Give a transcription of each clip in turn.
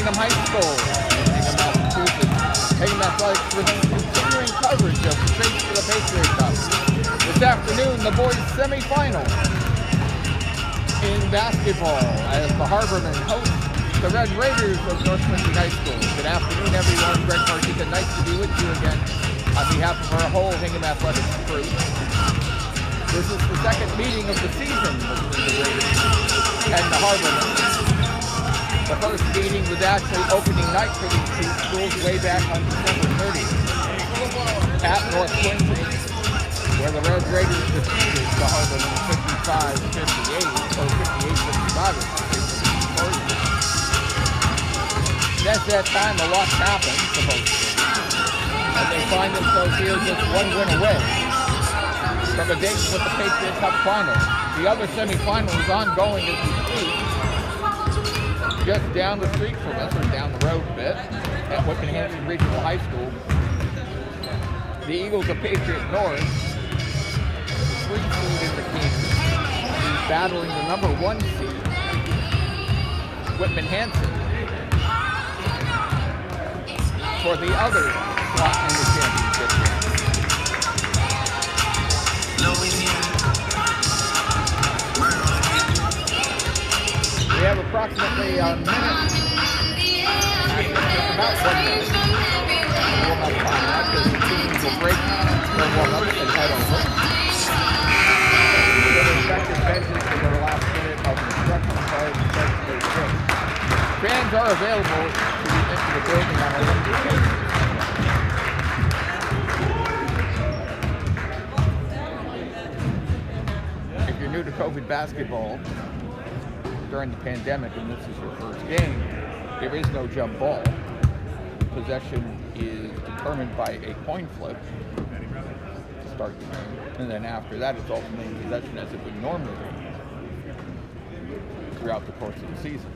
Hingham High School in Hingham, Massachusetts. Hingham Athletics presents continuing coverage of the Race for the Patriot Cup. This afternoon, the boys' semifinals in basketball as the Harbormen host the Red Raiders of North Quincy High School. Good afternoon, everyone. Greg Martika, nice to be with you again on behalf of our whole Hingham Athletics crew. This is the second meeting of the season between the Raiders and the Harbormen. The first meeting was actually opening night for these two schools way back on December 30th at North Quincy, where the Red Raiders defeated the Harbormen 55-58 or 58-55. Since that time, a lot happened for both teams, and they find themselves here just one win away from a date with the Patriot Cup final. The other semifinal is ongoing as we speak, just down the street from us, or down the road a bit, at Whitman-Hanson Regional High School. The Eagles of Patriot North, 3 seed in the game, battling the number 1 seed, Whitman-Hanson, for the other slot in the championship. We have approximately a minute, about 1 minute, warm-up time because the teams will break their warm-up and head over. We're going to check the benches for the last minute of instruction prior to the game. Fans are available to be into the building on a limited basis. If you're new to COVID basketball during the pandemic and this is your first game, there is no jump ball. Possession is determined by a coin flip to start the game, and then after that it's ultimately possession as it would normally be throughout the course of the season.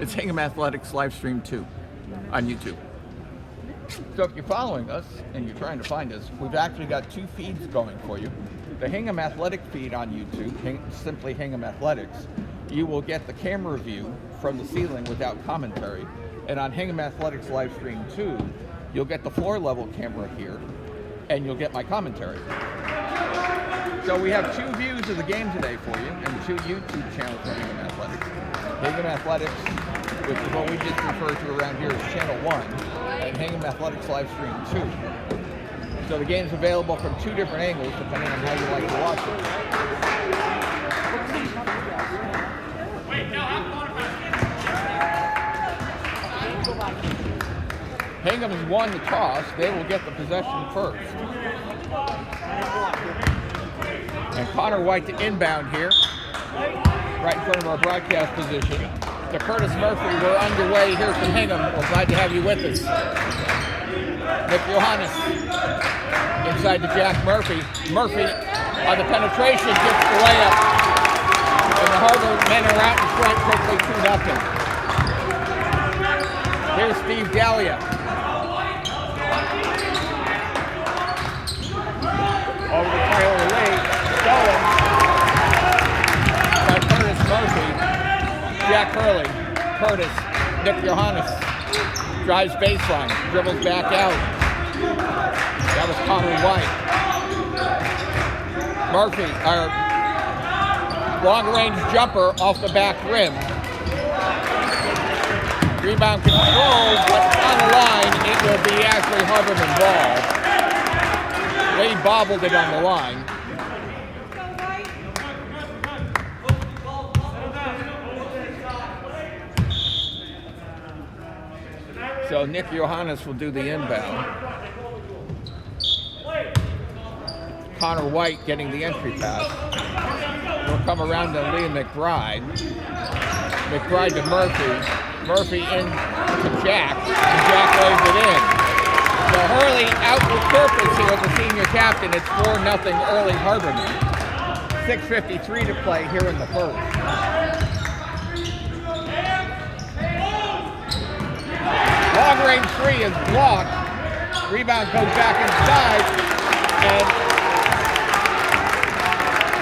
It's Hingham Athletics live stream 2 on YouTube. So if you're following us and you're trying to find us, we've actually got 2 feeds going for you. The Hingham Athletic feed on YouTube, simply Hingham Athletics, you will get the camera view from the ceiling without commentary. And on Hingham Athletics live stream 2, you'll get the floor level camera here and you'll get my commentary. So we have 2 views of the game today for you and 2 YouTube channels for Hingham Athletics. Hingham Athletics, which is what we just refer to around here as Channel 1, and Hingham Athletics live stream 2. So the game's available from 2 different angles depending on how you like to watch it. Hingham has won the toss. They will get the possession first. And Connor White to inbound here, right in front of our broadcast position. To Curtis Murphy, we're underway here from Hingham. We're glad to have you with us. Nick Johannes inside to Jack Murphy. Murphy on the penetration gets the layup. And the Harbor men are out in front quickly 2-0. Here's Steve Gallia. Over to Tyler Lee. Stolen by Curtis Murphy. Jack Hurley. Curtis. Nick Johannes. Drives baseline. Dribbles back out. That was Connor White. Murphy, long-range jumper off the back rim. Rebound controlled, but on the line, it will be actually Harborman ball. They bobbled it on the line. So Nick Johannes will do the inbound. Connor White getting the entry pass. We'll come around to Liam McBride. McBride to Murphy. Murphy in to Jack, and Jack lays it in. So Hurley out with purpose here, the senior captain. It's 4-0 early Harbormen. 6:53 to play here in the first. Long range 3 is blocked. Rebound goes back inside, and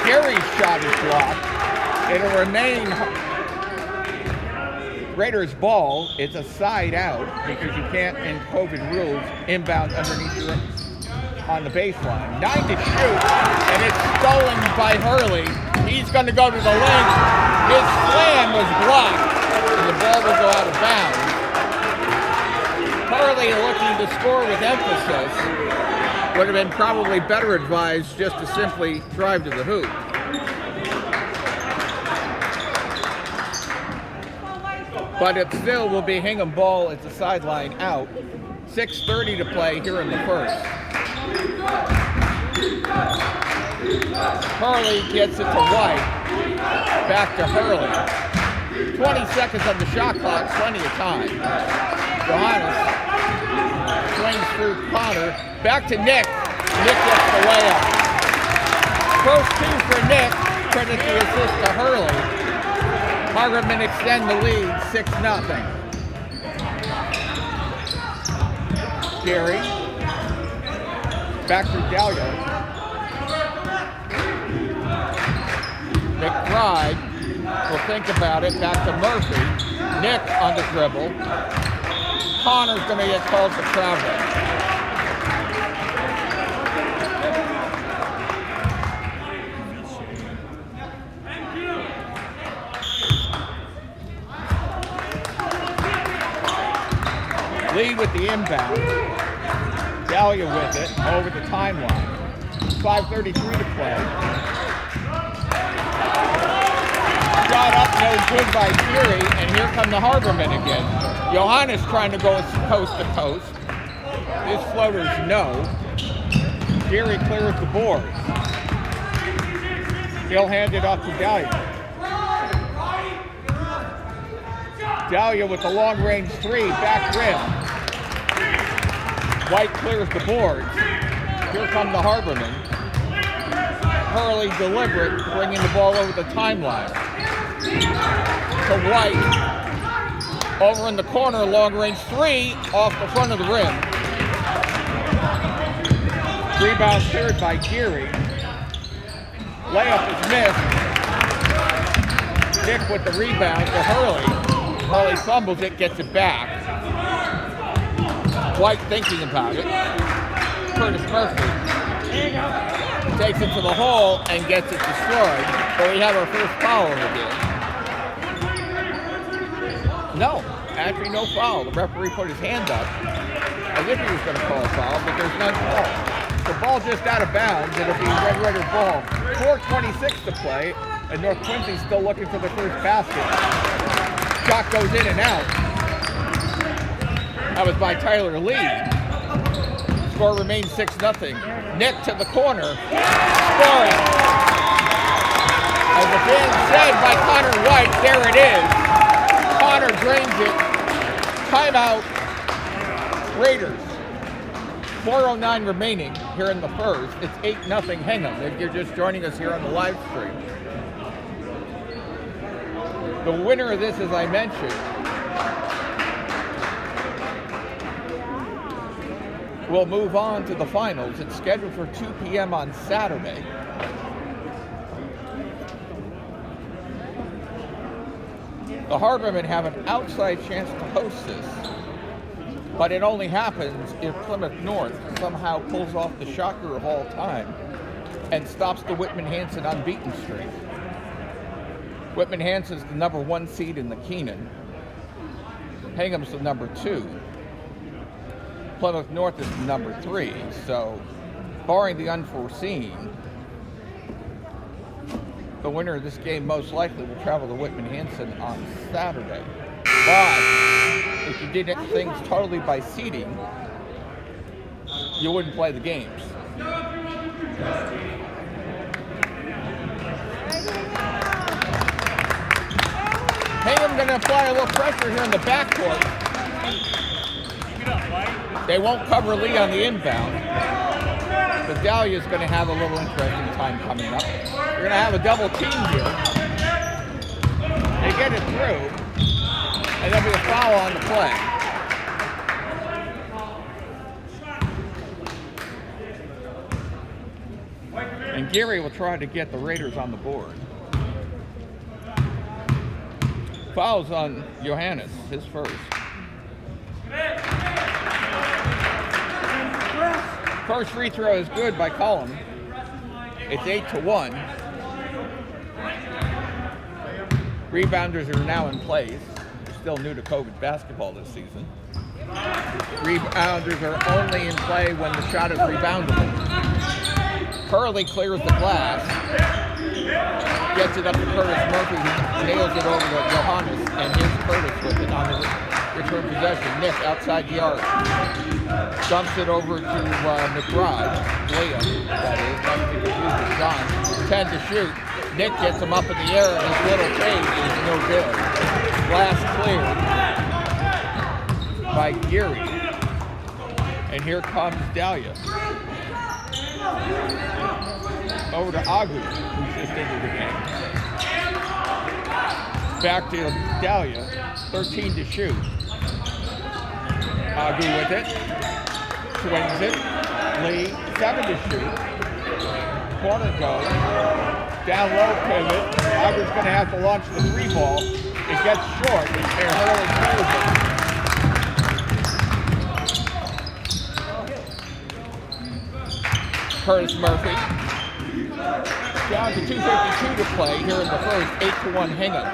Gary's shot is blocked. It'll remain Raiders ball. It's a side out because you can't, in COVID rules, inbound underneath your on the baseline. 9 to shoot, and it's stolen by Hurley. He's going to go to the lane. His slam was blocked, and the ball will go out of bounds. Hurley looking to score with emphasis. Would have been probably better advised just to simply drive to the hoop. But it still will be Hingham ball at the sideline out. 6:30 to play here in the first. Hurley gets it to White. Back to Hurley. 20 seconds on the shot clock, plenty of time. Johannes swings through Connor. Back to Nick. Nick gets the layup. First two for Nick. Credit the assist to Hurley. Harriman extend the lead, 6-0. Gary. Back to Dahlia. McBride will think about it. Back to Murphy. Nick on the dribble. Connor's going to get called for traveling. Lead with the inbound. Dahlia with it over the timeline. 5:33 to play. Shot up, no good by Fury, and here come the Harbormen again. Johannes trying to go coast to coast. His floater's no. Fury clears the boards. He'll hand it off to Dahlia. Dahlia with the long-range three, back rim. White clears the boards. Here come the Harbormen. Hurley deliberate, bringing the ball over the timeline. To White. Over in the corner, long-range three, off the front of the rim. Rebound cleared by Geary. Layup is missed. Nick with the rebound to Hurley. Hurley fumbles it, gets it back. White thinking about it. Curtis Murphy takes it to the hole and gets it destroyed. So we have our first foul of the game. No, actually no foul. The referee put his hand up as if he was going to call a foul, but there's none called. The ball just out of bounds. It'll be Red Raider ball. 4:26 to play, and North Quincy still looking for the first basket. Shot goes in and out. That was by Tyler Lee. Score remains 6-0. Nick to the corner. Scoring. As the fan said by Connor White, there it is. Connor drains it. Timeout. Raiders. 4:09 remaining here in the first. It's 8-0 Hingham if you're just joining us here on the live stream. The winner of this, as I mentioned, will move on to the finals. It's scheduled for 2 p.m. on Saturday. The Harbormen have an outside chance to host this, but it only happens if Plymouth North somehow pulls off the shocker of all time and stops the Whitman-Hanson unbeaten streak. Whitman-Hanson's the number 1 seed in the Keenan. Hingham's the number 2. Plymouth North is the number 3. So, barring the unforeseen, the winner of this game most likely will travel to Whitman-Hanson on Saturday. But if you did things totally by seeding, you wouldn't play the games. Hingham going to apply a little pressure here in the backcourt. They won't cover Lee on the inbound. But Dahlia's going to have a little interesting time coming up. You're going to have a double team here. They get it through, and there'll be a foul on the play. And Geary will try to get the Raiders on the board. Fouls on Johannes, his first. First free throw is good by Cullum. It's 8-1. Rebounders are now in place. They're still new to COVID basketball this season. Rebounders are only in play when the shot is reboundable. Curley clears the glass. Gets it up to Curtis Murphy. He nails it over to Johannes. And here's Curtis with it on the return possession. Nick outside the arc. Dumps it over to McBride. Liam, that is. Not to be confused with John. 10 to shoot. Nick gets him up in the air, and his little fade is no good. Glass cleared by Geary. And here comes Dahlia. Over to Agu, who's just into the game. Back to Dahlia. 13 to shoot. Agu with it. Swings it. Lee, 7 to shoot. Corner goes. Down low pivot. Agu's going to have to launch the 3-ball. It gets short. And Hurley clears it. Curtis Murphy. Down to 2:52 to play here in the first. 8-1 Hingham.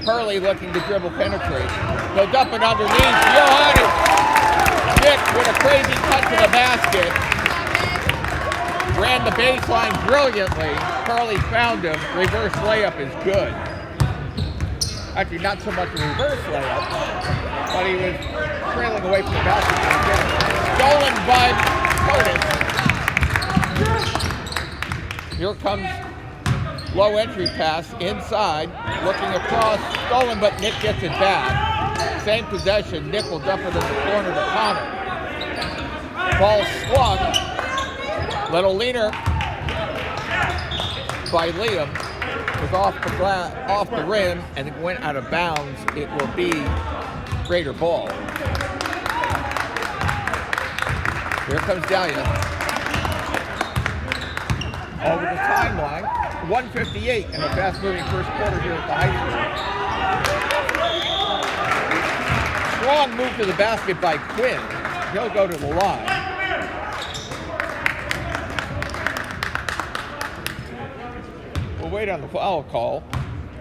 Hurley looking to dribble penetrate. They'll dump it underneath. Johannes. Nick with a crazy cut to the basket. Ran the baseline brilliantly. Curley found him. Reverse layup is good. Actually, not so much a reverse layup, but he was trailing away from the basket. Stolen by Curtis. Here comes low entry pass inside. Looking across. Stolen, but Nick gets it back. Same possession. Nick will dump it in the corner to Connor. Ball swung. Little leaner by Liam was off the rim and it went out of bounds. It will be Raider ball. Here comes Dahlia. Over the timeline. 1:58 in a fast-moving first quarter here at the high school. Strong move to the basket by Quinn. He'll go to the line. We'll wait on the foul call.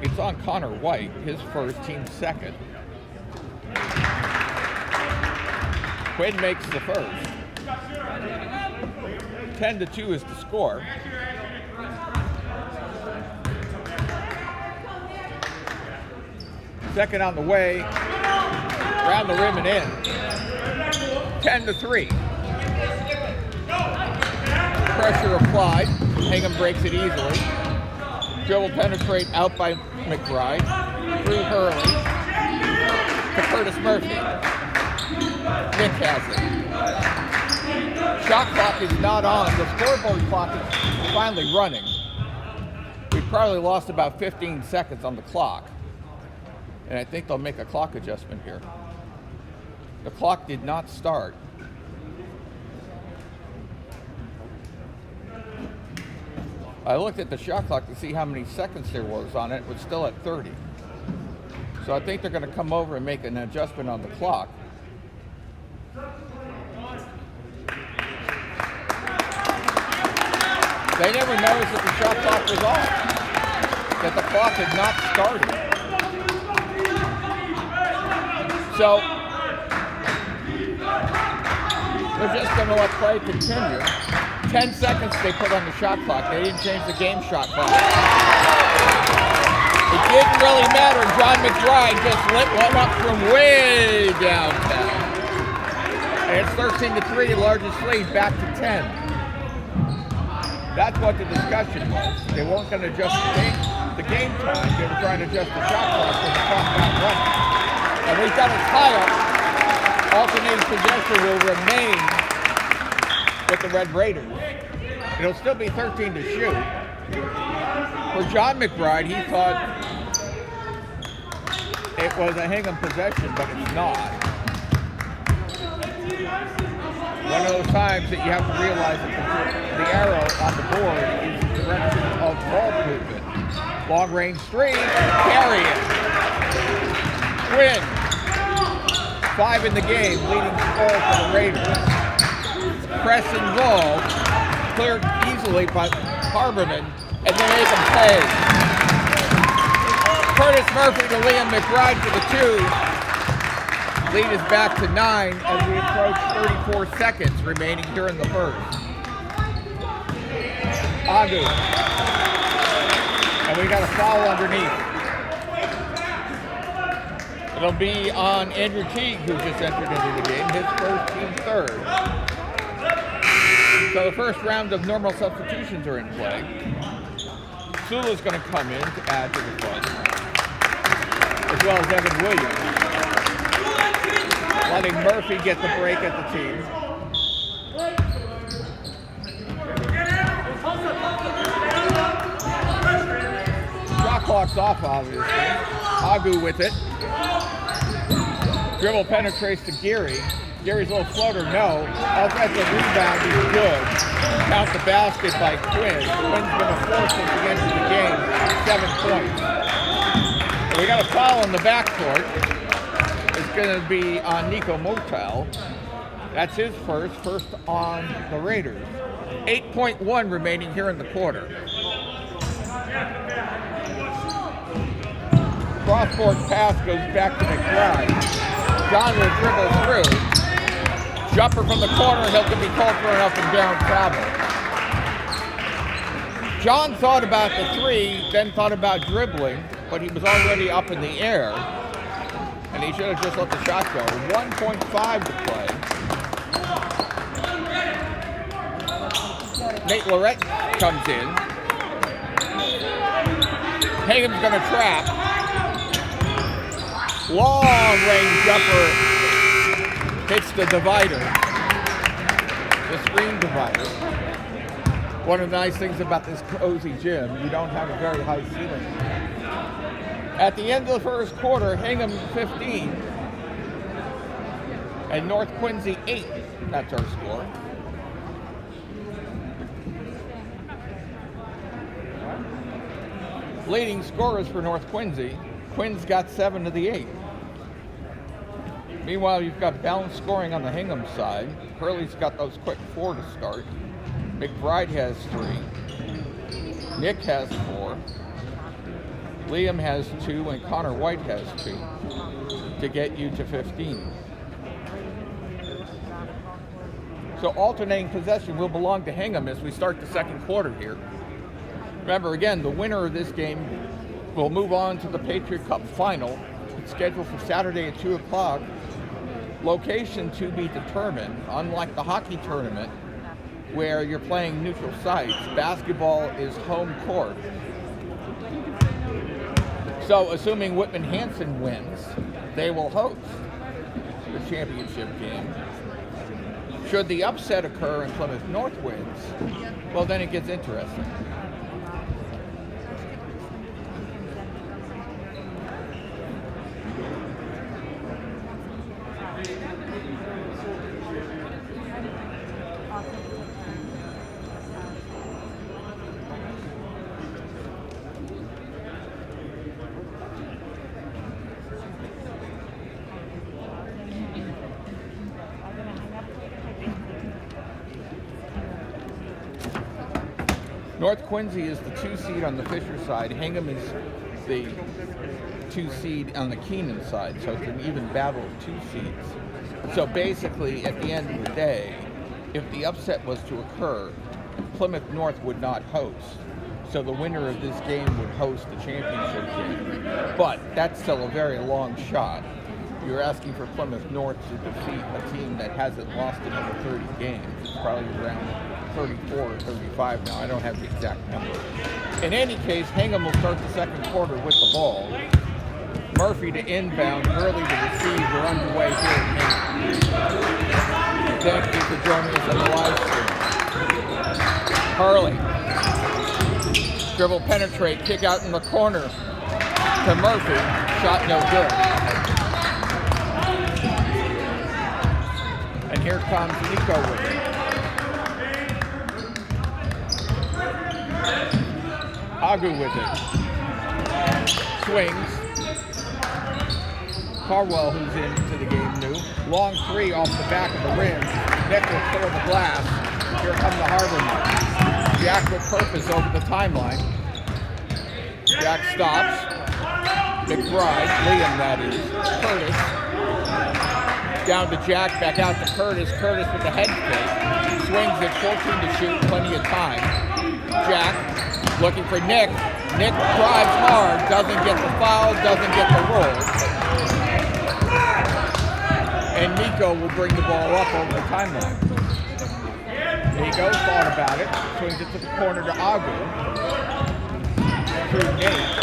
It's on Connor White, his first, team second. Quinn makes the first. 10-2 is the score. Second on the way. Around the rim and in. 10-3. Pressure applied. Hingham breaks it easily. Dribble penetrate out by McBride. Through Hurley. To Curtis Murphy. Nick has it. Shot clock is not on. The scoreboard clock is finally running. We probably lost about 15 seconds on the clock. And I think they'll make a clock adjustment here. The clock did not start. I looked at the shot clock to see how many seconds there was on it. It was still at 30. So I think they're going to come over and make an adjustment on the clock. They never noticed that the shot clock was off, that the clock had not started. So they're just going to let play continue. 10 seconds they put on the shot clock. They didn't change the game shot clock. It didn't really matter. John McBride just lit one up from way downtown. And it's 13-3, largest lead, back to 10. That's what the discussion was. They weren't going to adjust the game time. They were trying to adjust the shot clock when the clock got running. And we've got a tie-up. Alternating possession will remain with the Red Raiders. It'll still be 13 to shoot. For John McBride, he thought it was a Hingham possession, but it's not. One of those times that you have to realize that the arrow on the board is the direction of ball movement. Long range three, carry it. Quinn, 5 in the game, leading scorer for the Raiders. Press and roll, cleared easily by Harberman, and they make him pay. Curtis Murphy to Liam McBride for the 2. Lead is back to 9 as we approach 34 seconds remaining during the first. Agu. And we got a foul underneath. It'll be on Andrew Teague, who just entered into the game, his first team third. So the first round of normal substitutions are in play. Sula's going to come in to add to the fun, as well as Evan Williams, letting Murphy get the break at the team. Shot clock's off, obviously. Agu with it. Dribble penetrates to Geary. Gary's little floater, no. Offensive rebound is good. Count the basket by Quinn. Quinn's been a force since the end of the game. 7 points. So we got a foul in the backcourt. It's going to be on Nico Motel. That's his first on the Raiders. 8.1 remaining here in the quarter. Cross-court pass goes back to McBride. John will dribble through. Jumper from the corner, he'll be called for an up and down travel. John thought about the 3, then thought about dribbling, but he was already up in the air, and he should have just let the shot go. 1.5 to play. Nate Lorette comes in. Hingham's going to trap. Long range jumper hits the divider, the screen divider. One of the nice things about this cozy gym, you don't have a very high ceiling. At the end of the first quarter, Hingham 15 and North Quincy 8. That's our score. Leading scorers for North Quincy. Quinn's got 7 of the 8. Meanwhile, you've got balanced scoring on the Hingham side. Hurley's got those quick 4 to start. McBride has 3. Nick has 4. Liam has 2, and Connor White has 2 to get you to 15. So alternating possession will belong to Hingham as we start the second quarter here. Remember, again, the winner of this game will move on to the Patriot Cup final. It's scheduled for Saturday at 2 o'clock. Location to be determined. Unlike the hockey tournament, where you're playing neutral sites, basketball is home court. So, assuming Whitman-Hanson wins, they will host the championship game. Should the upset occur and Plymouth North wins, well, then it gets interesting. North Quincy is the 2 seed on the Fisher side. Hingham is the 2 seed on the Keenan side. So it's an even battle of 2 seeds. So basically, at the end of the day, if the upset was to occur, Plymouth North would not host. So the winner of this game would host the championship game. But that's still a very long shot. You're asking for Plymouth North to defeat a team that hasn't lost in over 30 games. It's probably around 34 or 35 now. I don't have the exact number. In any case, Hingham will start the second quarter with the ball. Murphy to inbound, Hurley to receive. We're underway here at Hingham. Thank you for joining us on the live stream. Hurley. Dribble penetrate, kick out in the corner to Murphy. Shot no good. And here comes Nico with it. Agu with it. Swings. Carwell, who's into the game new. Long three off the back of the rim. Nick will clear the glass. Here come the Harbormen. Jack with purpose over the timeline. Jack stops. McBride, Liam that is. Curtis. Down to Jack, back out to Curtis. Curtis with the head fake. Swings at 14 to shoot, plenty of time. Jack looking for Nick. Nick drives hard, doesn't get the foul, doesn't get the roll. And Nico will bring the ball up over the timeline. Nico thought about it, swings it to the corner to Agu. Through Nate.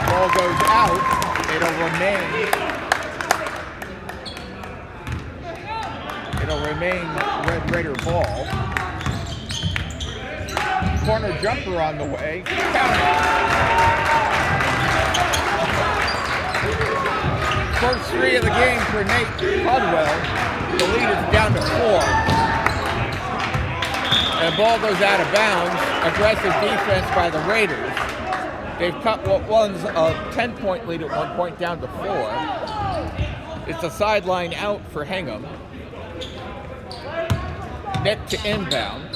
Ball goes out. It'll remain Red Raider ball. Corner jumper on the way. Count it. First three of the game for Nate Cudwell. The lead is down to 4. And the ball goes out of bounds. Aggressive defense by the Raiders. They've cut what was a 10-point lead at one point down to 4. It's a sideline out for Hingham. Nick to inbound.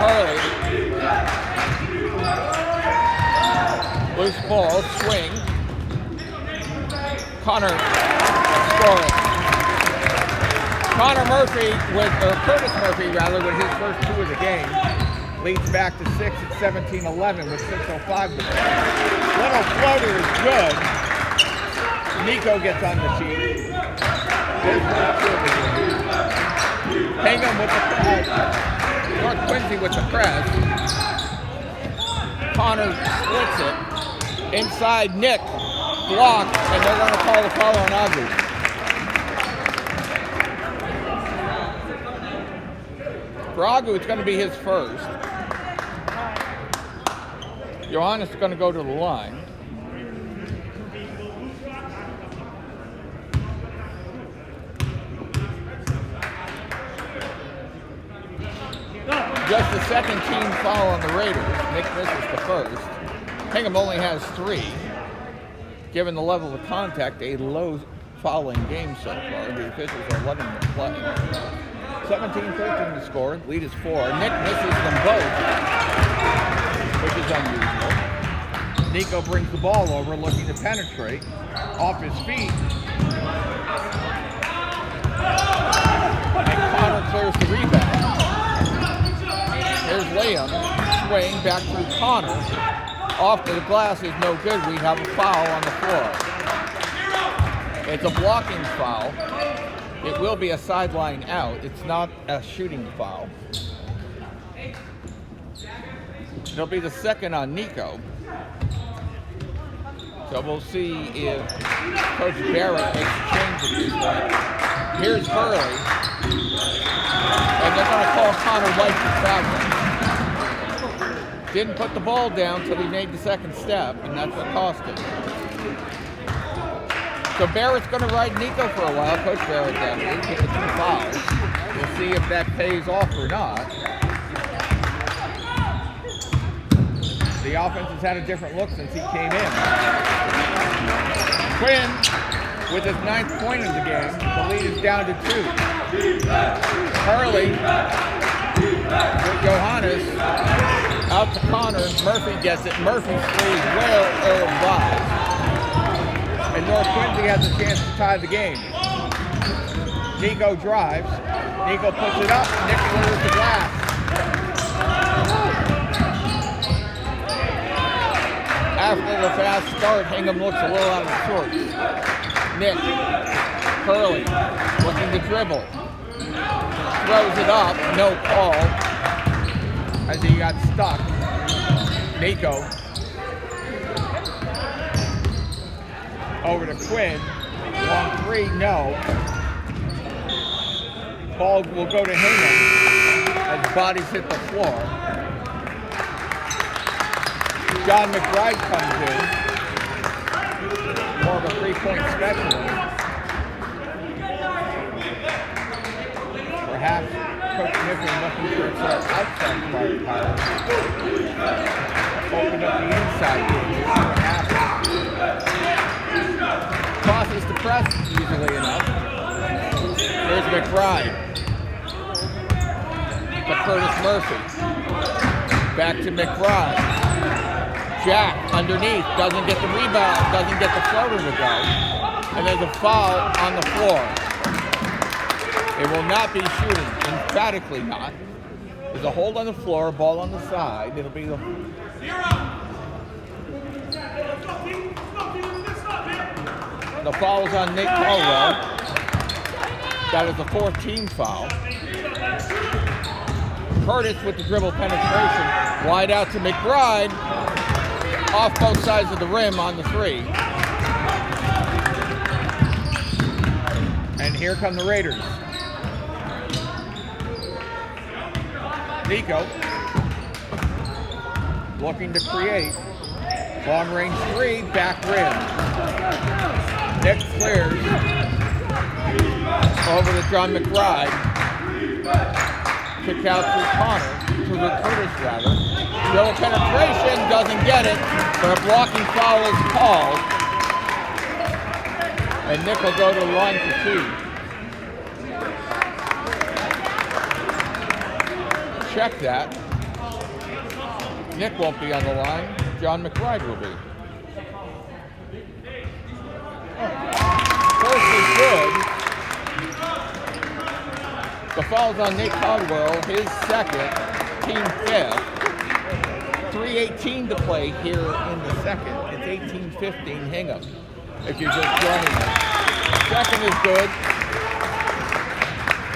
Hurley. Loose ball, swing. Connor scoring. Curtis Murphy with his first 2 of the game. Leads back to 6 at 17-11 with 6:05 to play. Little floater is good. Nico gets on the sheet. Hingham with the press. North Quincy with the press. Connor splits it. Inside Nick. Blocked, and they're going to call the foul on Agu. For Agu, it's going to be his first. Johannes is going to go to the line. Just the second team foul on the Raiders. Nick misses the first. Hingham only has 3. Given the level of contact, a low fouling game so far. The officials are letting them play. 17-13 to score. Lead is 4. Nick misses them both, which is unusual. Nico brings the ball over, looking to penetrate. Off his feet. And Connor clears the rebound. Here's Liam. Swing back to Connor. Off to the glass is no good. We have a foul on the floor. It's a blocking foul. It will be a sideline out. It's not a shooting foul. It'll be the second on Nico. So we'll see if Coach Barrett makes a change at this point. Here's Hurley. And they're going to call Connor White for traveling. Didn't put the ball down until he made the second step, and that's what cost him. So Barrett's going to ride Nico for a while. Coach Barrett definitely with the 2 fouls. We'll see if that pays off or not. The offense has had a different look since he came in. Quinn with his 9th point of the game. The lead is down to 2. Hurley with Johannes. Out to Connor. Murphy gets it. Murphy stays well ill-advised. And North Quincy has a chance to tie the game. Nico drives. Nico puts it up. Nick clears the glass. After the fast start, Hingham looks a little out of sorts. Nick. Hurley. Looking to dribble. Throws it up. No call. As he got stuck. Nico. Over to Quinn. Long 3, no. Ball will go to Hingham as bodies hit the floor. John McBride comes in. More of a 3-point specialist. Perhaps Coach Niffin looking for its outside firepower. Open up the inside game. See what happens. Crosses the press easily enough. There's McBride. To Curtis Murphy. Back to McBride. Jack underneath. Doesn't get the rebound. Doesn't get the floater to go. And there's a foul on the floor. It will not be shooting. Emphatically not. There's a hold on the floor. Ball on the side. It'll be the... The foul is on Nate Caldwell. That is the fourth team foul. Curtis with the dribble penetration. Wide out to McBride. Off both sides of the rim on the three. And here come the Raiders. Nico looking to create. Long range three, back rim. Nick clears over to John McBride. Kick out to Connor, to the Curtis rather. Dribble penetration, doesn't get it, but a blocking foul is called. And Nick will go to the line for two. Check that. Nick won't be on the line. John McBride will be. First is good. The foul's on Nate Caldwell, his second, team fifth. 3:18 to play here in the second. It's 18-15 Hingham, if you're just joining us. Second is good.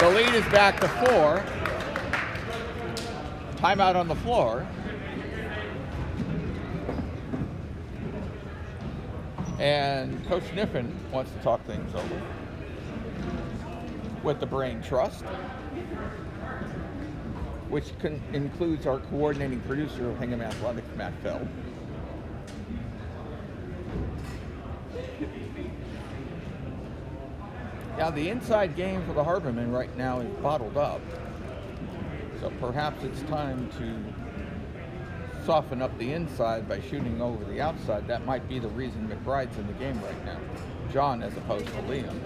The lead is back to 4. Timeout on the floor. And Coach Niffin wants to talk things over with the Brain Trust, which includes our coordinating producer of Hingham Athletics, Matt Feld. Now, the inside game for the Harbormen right now is bottled up. So perhaps it's time to soften up the inside by shooting over the outside. That might be the reason McBride's in the game right now. John as opposed to Liam.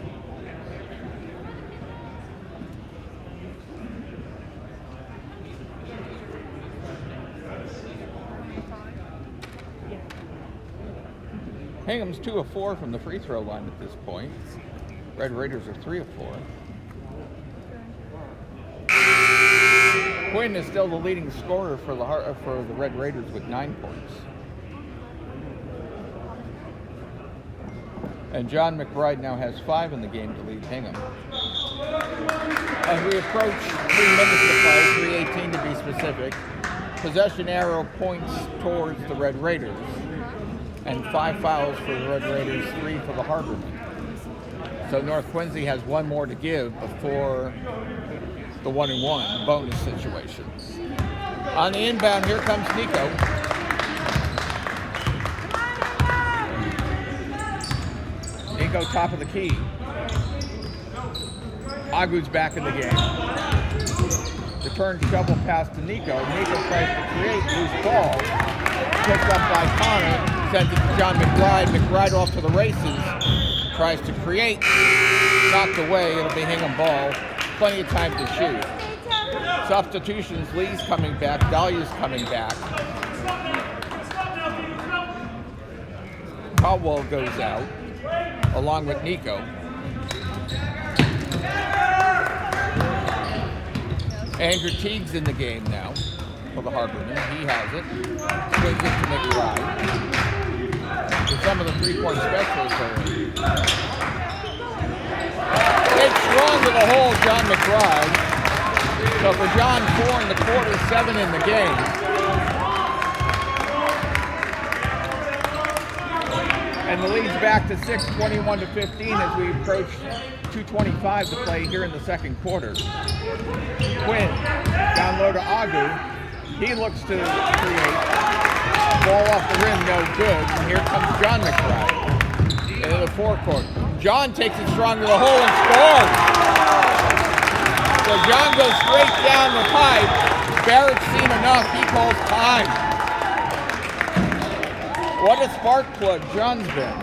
Hingham's 2 of 4 from the free throw line at this point. Red Raiders are 3 of 4. Quinn is still the leading scorer for the Red Raiders with 9 points. And John McBride now has 5 in the game to lead Hingham. As we approach 3 minutes to play, 3:18 to be specific, possession arrow points towards the Red Raiders. And 5 fouls for the Red Raiders, 3 for the Harbormen. So North Quincy has 1 more to give before the 1-and-1 bonus situation. On the inbound, here comes Nico. Nico top of the key. Agu's back in the game. Return shovel pass to Nico. Nico tries to create loose ball. Picked up by Connor. Sends it to John McBride. McBride off to the races. Tries to create. Knocked away. It'll be Hingham ball. Plenty of time to shoot. Substitutions. Lee's coming back. Dahlia's coming back. Caldwell goes out, along with Nico. Andrew Teague's in the game now for the Harbormen. He has it. Swings it to McBride. And some of the three-point specialists are in. Takes strong to the hole, John McBride. So for John, 4 in the quarter, 7 in the game. And the lead's back to 6, 21-15 as we approach 2:25 to play here in the second quarter. Quinn, down low to Agu. He looks to create. Ball off the rim, no good. And here comes John McBride into the forecourt. John takes it strong to the hole and scores. So John goes straight down the pipe. Barrett's seen enough. He calls time. What a spark plug John's been.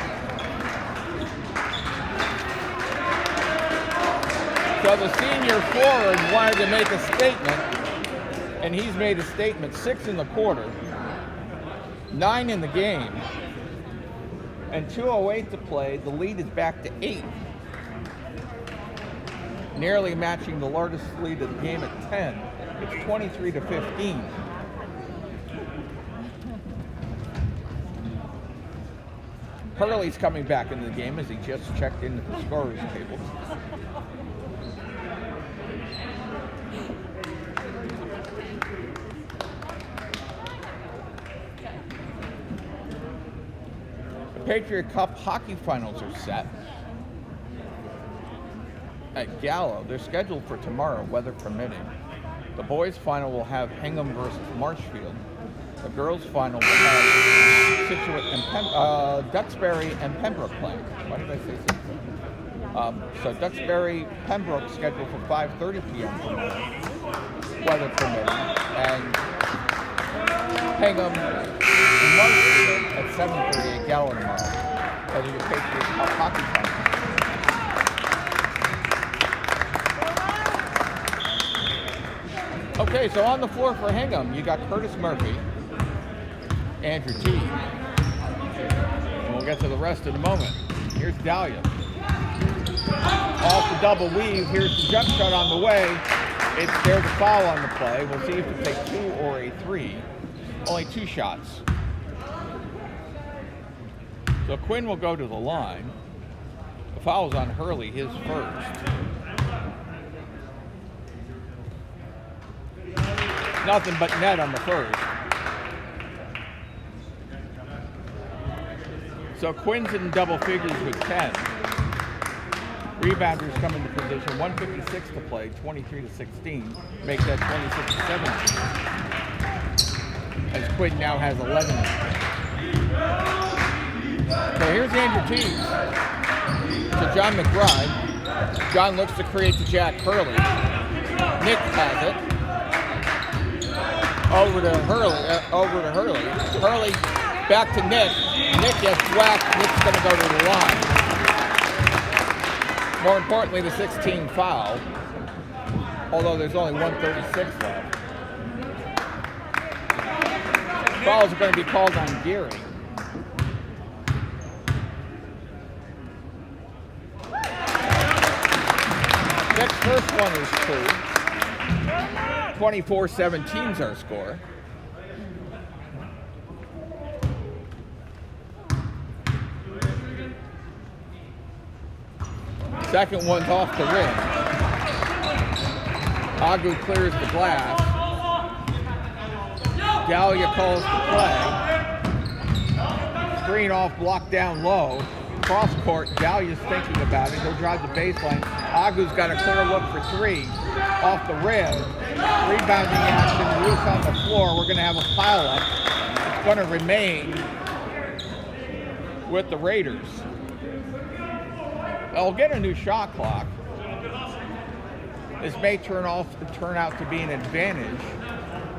So the senior forward wanted to make a statement, and he's made a statement. 6 in the quarter, 9 in the game, and 2:08 to play. The lead is back to 8. Nearly matching the largest lead of the game at 10. It's 23-15. Hurley's coming back into the game as he just checked into the scorer's table. The Patriot Cup hockey finals are set at Gallo. They're scheduled for tomorrow, weather permitting. The boys' final will have Hingham versus Marshfield. The girls' final will have Situate and Duxbury and Pembroke playing. Why did I say Situate? So Duxbury, Pembroke scheduled for 5:30 p.m. tomorrow, weather permitting, and Hingham and Marshfield at 7:30 at Gallo tomorrow. As the Patriot Cup hockey final. Okay, so on the floor for Hingham, you got Curtis Murphy, Andrew T. And we'll get to the rest in a moment. Here's Dahlia. Off the double weave. Here's the jump shot on the way. There's a foul on the play. We'll see if it's a 2 or a 3. Only 2 shots. So Quinn will go to the line. The foul's on Hurley, his first. Nothing but net on the first. So Quinn's in double figures with 10. Rebounders come into position. 1:56 to play, 23-16. Make that 26-17. As Quinn now has 11. So here's Andrew Teagues to John McBride. John looks to create to Jack Hurley. Nick has it. Over to Hurley. Hurley back to Nick. Nick gets whacked. Nick's going to go to the line. More importantly, the 16 foul. Although there's only 1:36 left. Fouls are going to be called on Geary. Nick's first one is true. 24-17's our score. Second one's off the rim. Agu clears the glass. Dahlia calls the play. Screen off, blocked down low. Cross court, Dahlia's thinking about it. He'll drive the baseline. Agu's got a clear look for 3. Off the rim. Rebounding action, loose on the floor. We're going to have a pileup. It's going to remain with the Raiders. They'll get a new shot clock. This may turn out to be an advantage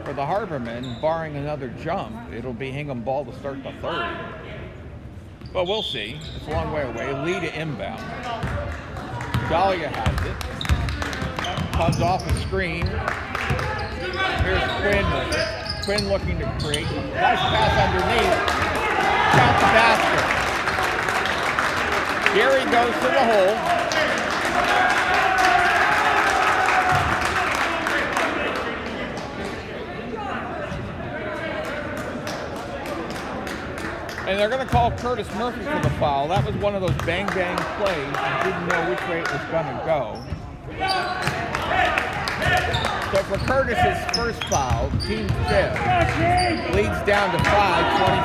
for the Harbormen, barring another jump. It'll be Hingham ball to start the third. But we'll see. It's a long way away. Lead to inbound. Dahlia has it. Comes off the screen. Here's Quinn. Quinn looking to create. Nice pass underneath. Count the basket. Gary goes to the hole. And they're going to call Curtis Murphy for the foul. That was one of those bang-bang plays. You didn't know which way it was going to go. So for Curtis's first foul, team 5th, leads down to 5,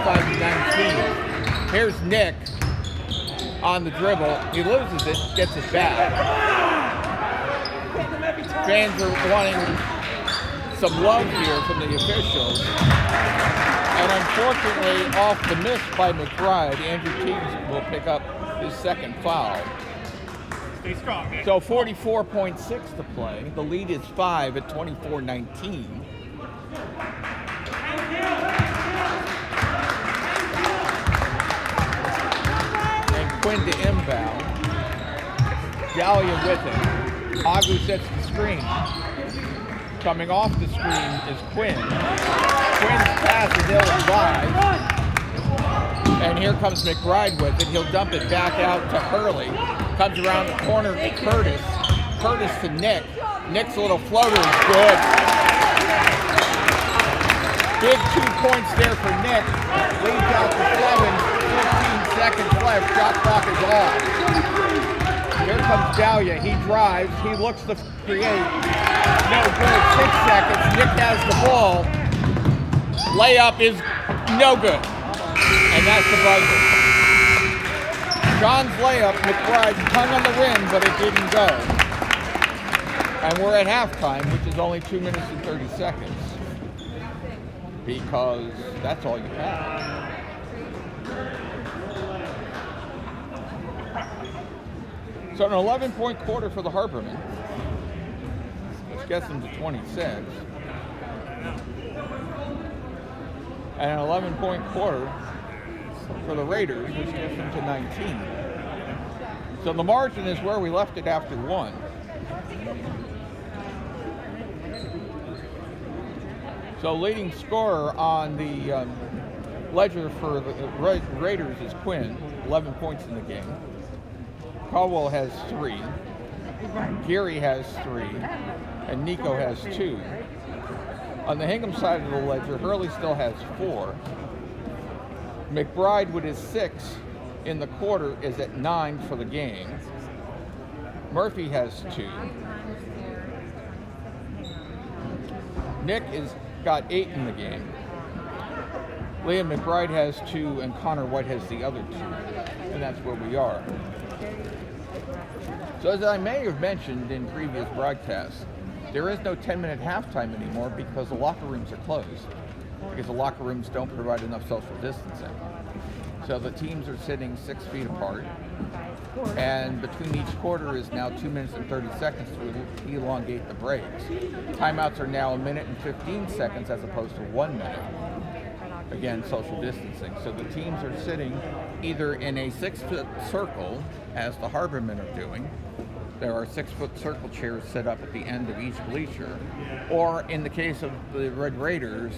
25-19. Here's Nick on the dribble. He loses it, gets it back. Fans are wanting some love here from the officials. And unfortunately, off the miss by McBride, Andrew Teagues will pick up his second foul. Stay strong, man. So 44.6 to play. The lead is 5 at 24-19. And Quinn to inbound. Dahlia with it. Agu sets the screen. Coming off the screen is Quinn. Quinn's pass is ill-advised. And here comes McBride with it. He'll dump it back out to Hurley. Comes around the corner to Curtis. Curtis to Nick. Nick's little floater is good. Big 2 points there for Nick. Leads out to 7. 15 seconds left. Shot clock is off. Here comes Dahlia. He drives. He looks to create. No good. 6 seconds. Nick has the ball. Layup is no good. And that's the buzzer. John's layup, McBride hung on the rim, but it didn't go. And we're at halftime, which is only 2 minutes and 30 seconds. Because that's all you have. So an 11-point quarter for the Harbormen, which gets them to 26. And an 11-point quarter for the Raiders, which gets them to 19. So the margin is where we left it after 1. So leading scorer on the ledger for the Raiders is Quinn, 11 points in the game. Caldwell has 3. Geary has 3. And Nico has 2. On the Hingham side of the ledger, Hurley still has 4. McBride with his 6 in the quarter is at 9 for the game. Murphy has 2. Nick is got 8 in the game. Liam McBride has 2 and Connor White has the other 2. And that's where we are. So as I may have mentioned in previous broadcasts, there is no 10-minute halftime anymore because the locker rooms are closed. Because the locker rooms don't provide enough social distancing. So the teams are sitting 6 feet apart. And between each quarter is now 2 minutes and 30 seconds to elongate the breaks. Timeouts are now 1 minute and 15 seconds as opposed to 1 minute. Again, social distancing. So the teams are sitting either in a 6-foot circle, as the Harbormen are doing. There are 6-foot circle chairs set up at the end of each bleacher. Or in the case of the Red Raiders,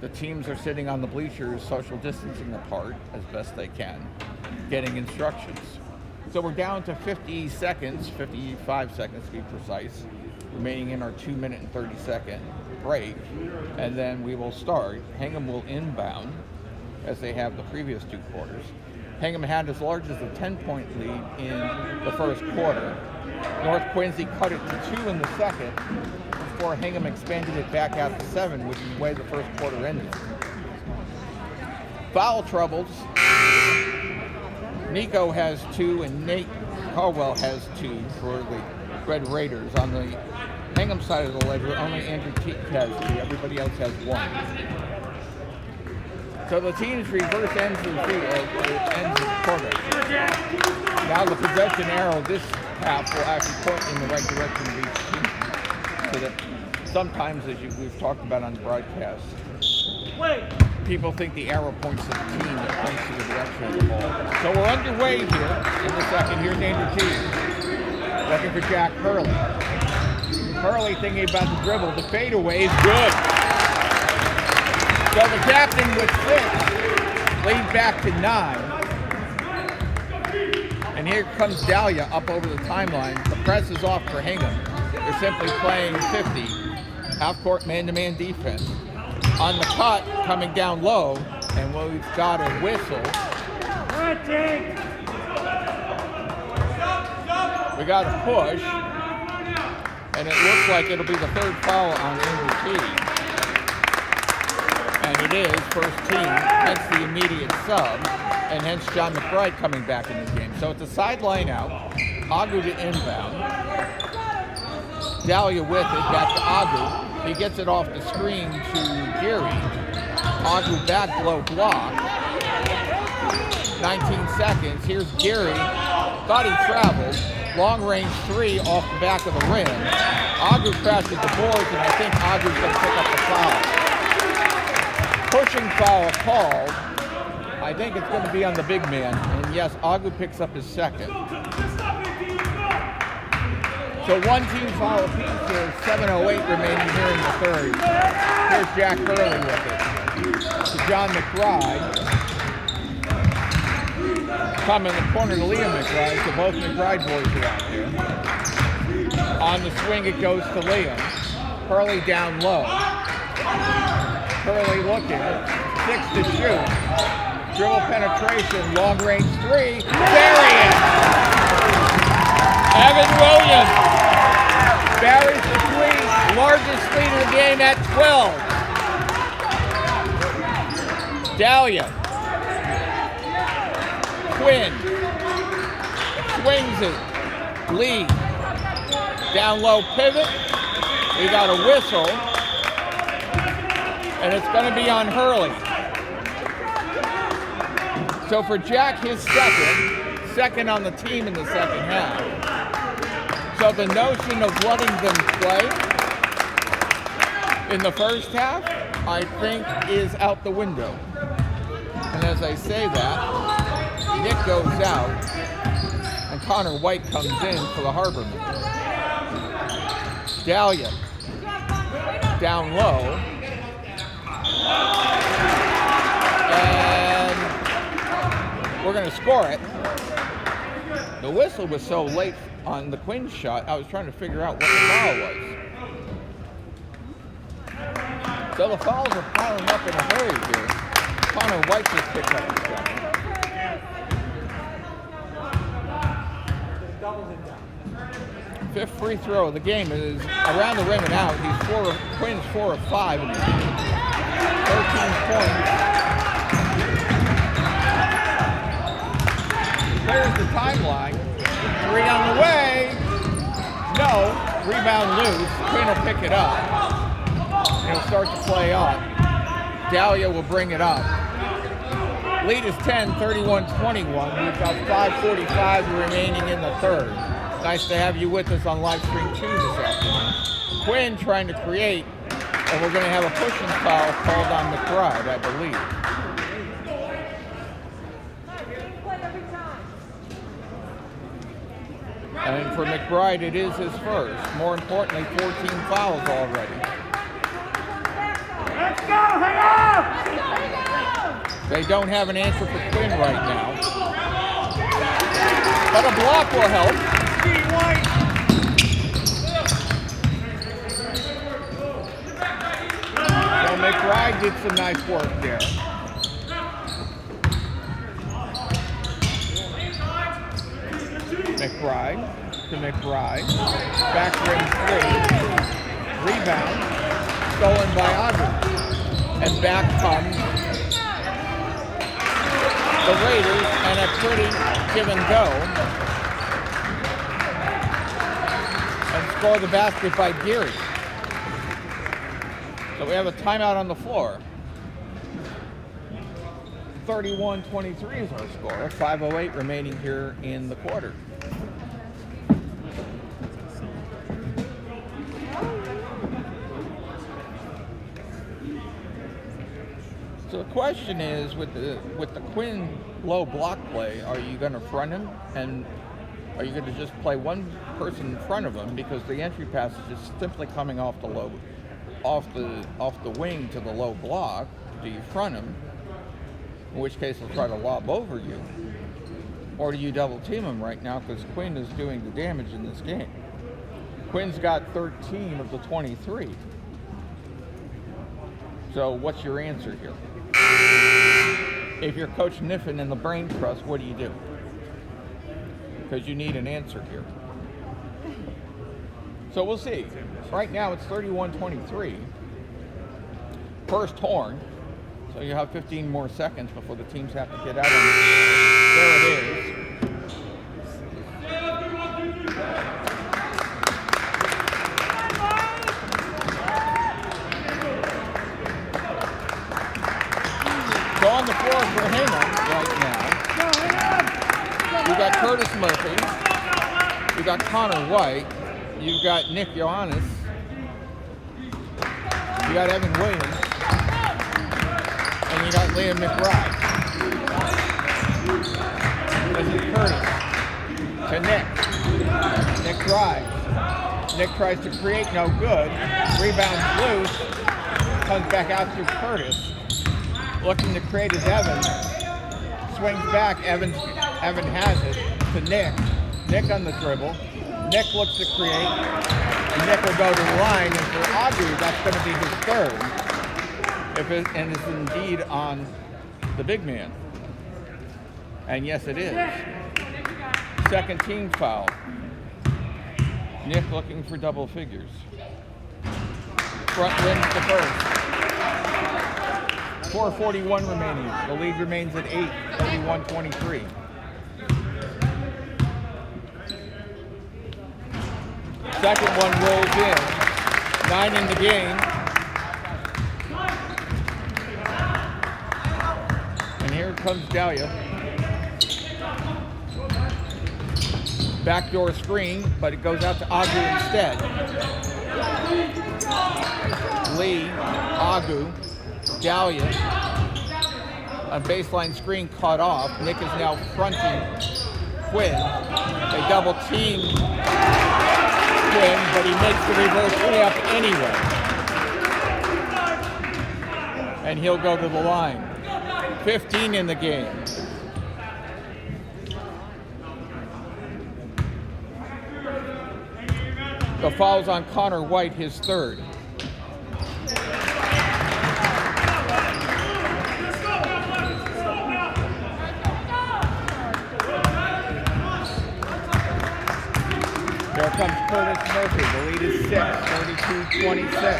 the teams are sitting on the bleachers, social distancing apart as best they can, getting instructions. So we're down to 50 seconds, 55 seconds to be precise, remaining in our 2 minute and 30 second break. And then we will start. Hingham will inbound, as they have the previous 2 quarters. Hingham had as large as a 10-point lead in the first quarter. North Quincy cut it to 2 in the second, before Hingham expanded it back out to 7, which is the way the first quarter ended. Foul troubles. Nico has 2 and Nate Caldwell has 2 for the Red Raiders. On the Hingham side of the ledger, only Andrew Teague has 2. Everybody else has 1. So the team's reverse ends of the quarter. Now the possession arrow this half will actually point in the right direction of each team. So that sometimes, as we've talked about on the broadcast, people think the arrow points to the team that points to the direction of the ball. So we're underway here in the second. Here's Andrew Teague looking for Jack Hurley. Hurley thinking about the dribble. The fadeaway is good. So the captain with 6 lead back to 9. And here comes Dahlia up over the timeline. The press is off for Hingham. They're simply playing 50. Half-court man-to-man defense. On the cut, coming down low, and we've got a whistle. We got a push, and it looks like it'll be the 3rd foul on Andrew Teague. And it is, first team, hence the immediate sub, and hence John McBride coming back in the game. So it's a sideline out, Agu to inbound. Dahlia with it, back to Agu. He gets it off the screen to Geary. Agu back below block. 19 seconds. Here's Geary. Thought he traveled. Long range three off the back of the rim. Agu crashes the boards, and I think Agu's going to pick up the foul. Pushing foul called. I think it's going to be on the big man. And yes, Agu picks up his second. So one team foul apiece here, 7:08 remaining here in the third. Here's Jack Hurley with it. To John McBride. Come in the corner to Liam McBride, so both McBride boys are out there. On the swing it goes to Liam. Hurley down low. Hurley looking, 6 to shoot. Dribble penetration, long range three. There he is! Evan Williams buries the three, largest lead of the game at 12. Dahlia. Quinn swings it. Lee. Down low pivot. We got a whistle. And it's going to be on Hurley. So for Jack, his second on the team in the second half. So the notion of letting them play in the first half, I think, is out the window. And as I say that, Nick goes out, and Connor White comes in for the Harbormen. Dahlia down low. And we're going to score it. The whistle was so late on the Quinn shot, I was trying to figure out what the foul was. So the fouls are piling up in a hurry here. Connor White just picked up the shot. Fifth free throw of the game is around the rim and out. Quinn's 4 of 5 in the game. 13 points. Clears the timeline. Three on the way. No. Rebound loose. Quinn will pick it up. He'll start to play on. Dahlia will bring it up. Lead is 10, 31-21. We've got 5:45 remaining in the third. Nice to have you with us on live stream 2 this afternoon. Quinn trying to create, and we're going to have a pushing foul called on McBride, I believe. And for McBride, it is his first. More importantly, 14 fouls already. Let's go, hang on! They don't have an answer for Quinn right now. But a block will help. So McBride did some nice work there. McBride to McBride. Back rim three. Rebound. Stolen by Audrey. And back comes the Raiders, and a pretty give and go. And score the basket by Geary. So we have a timeout on the floor. 31-23 is our score. 5:08 remaining here in the quarter. So the question is, with the Quinn low block play, are you going to front him, and are you going to just play one person in front of him because the entry pass is just simply coming off the wing to the low block? Do you front him, in which case he'll try to lob over you, or do you double team him right now because Quinn is doing the damage in this game? Quinn's got 13 of the 23. So what's your answer here? If you're Coach Niffen in the brain trust, what do you do? Because you need an answer here. So we'll see. Right now it's 31-23. First horn. So you have 15 more seconds before the teams have to get out. And there it is. So on the floor for Hingham right now, we got Curtis Murphy, You got Connor White. You've got Nick Ioannis. You got Evan Williams. And you got Liam McBride. This is Curtis to Nick. Nick drives. Nick tries to create, no good. Rebounds loose. Comes back out to Curtis. Looking to create is Evan. Swings back. Evan has it to Nick. Nick on the dribble. Nick looks to create. And Nick will go to the line. And for Augu, that's going to be his third. And it's indeed on the big man. And yes, it is. Second team foul. Nick looking for double figures. Front wins the first. 4:41 remaining. The lead remains at 8, 31-23. Second one rolls in. 9 in the game. And here comes Dahlia. Backdoor screen, but it goes out to Augu instead. Lee, Augu, Dahlia. A baseline screen cut off. Nick is now fronting Quinn. They double team Quinn, but he makes the reverse layup anyway. And he'll go to the line. 15 in the game. The foul's on Connor White, his third. There comes Curtis Murphy. The lead is 6, 32-26.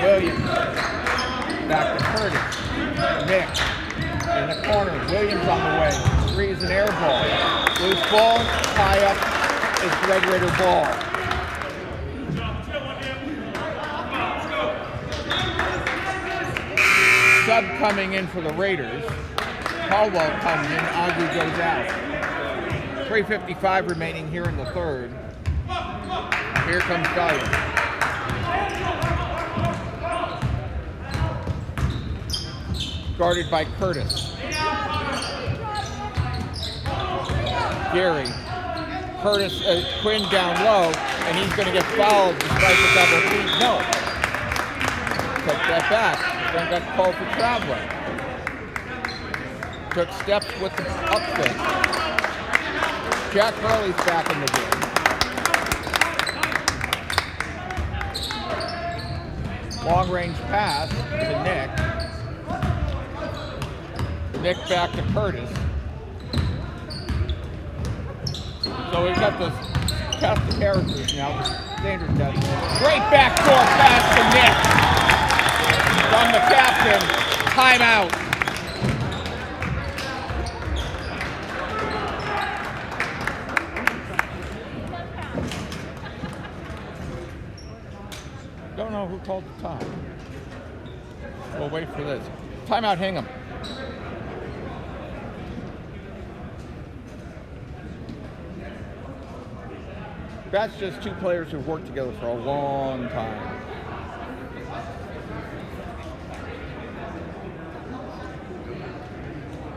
Williams. Back to Curtis. Nick. In the corner. Williams on the way. 3 is an air ball. Loose ball. Tie up. It's Red Raider ball. Sub coming in for the Raiders. Caldwell comes in. Augu goes out. 3:55 remaining here in the third. Here comes Dahlia. Guarded by Curtis. Gary. Curtis, Quinn down low, and he's going to get fouled despite the double feet. No. Took that back. Then got called for traveling. Took steps with the upspin. Jack Hurley's back in the game. Long range pass to Nick. Nick back to Curtis. So we've got the cast of characters now, the standard test. Great backdoor pass to Nick. From the captain. Timeout. Don't know who called the time. We'll wait for this. Timeout Hingham. That's just two players who've worked together for a long time.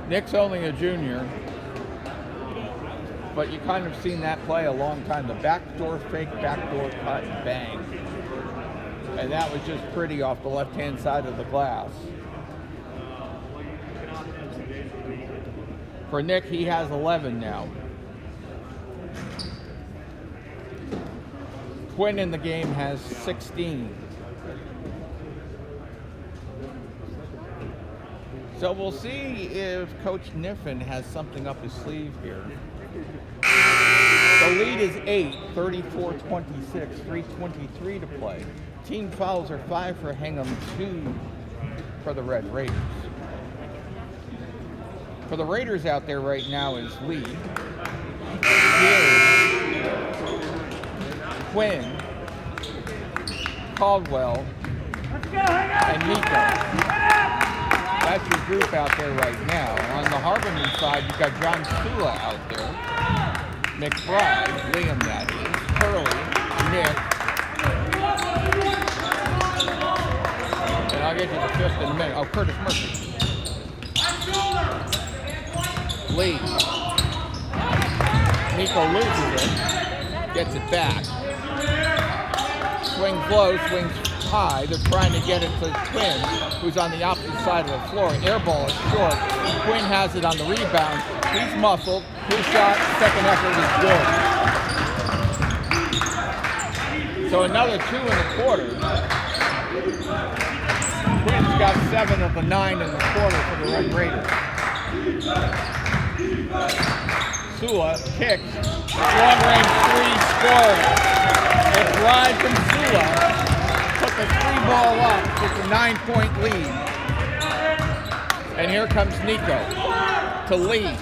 Nick's only a junior, but you kind of seen that play a long time. The backdoor fake, backdoor cut, bang. And that was just pretty off the left-hand side of the glass. For Nick, he has 11 now. Quinn in the game has 16. So we'll see if Coach Niffen has something up his sleeve here. The lead is 8, 34-26, 3:23 to play. Team fouls are 5 for Hingham, 2 for the Red Raiders. For the Raiders out there right now is Lee, Gary, Quinn, Caldwell, and Nico. That's your group out there right now. On the Harberman side, you've got John Sula out there. McBride, Liam that is, Curly, Nick, and I'll get you the fifth in a minute. Oh, Curtis Murphy. Lee. Nico loses it, gets it back. Swings low, swings high. They're trying to get it to Quinn, who's on the opposite side of the floor. Air ball is short. Quinn has it on the rebound. He's muscled. His shot, second effort is good. So another 2 in the quarter. Quinn's got 7 of the 9 in the quarter for the Red Raiders. Sula kicks. Long-range 3 scoring. A drive from Sula. Put the 3-ball up. It's a 9-point lead. And here comes Nico to Lee.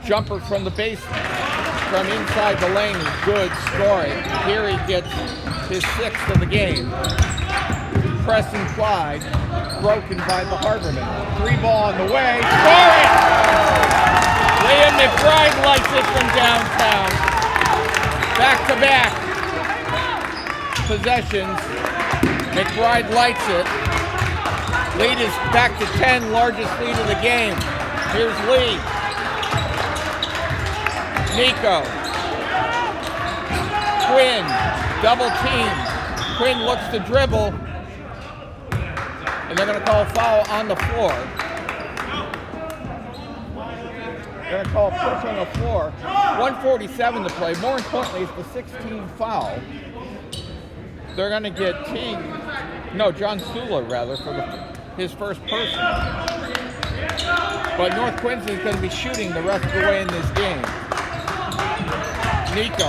Jumper from the baseline. From inside the lane is good scoring. Here he gets his 6th of the game. Press and Clyde, broken by the Harbormen. 3-ball on the way, scoring! Liam McBride lights it from downtown. Back-to-back possessions. McBride lights it. Lead is back to 10, largest lead of the game. Here's Lee. Nico. Quinn, double team. Quinn looks to dribble. And they're going to call a foul on the floor. They're going to call a push on the floor. 1:47 to play. More importantly, it's the 16th foul. They're going to get John Sula rather, for his first person. But North Quincy is going to be shooting the rest of the way in this game. Nico.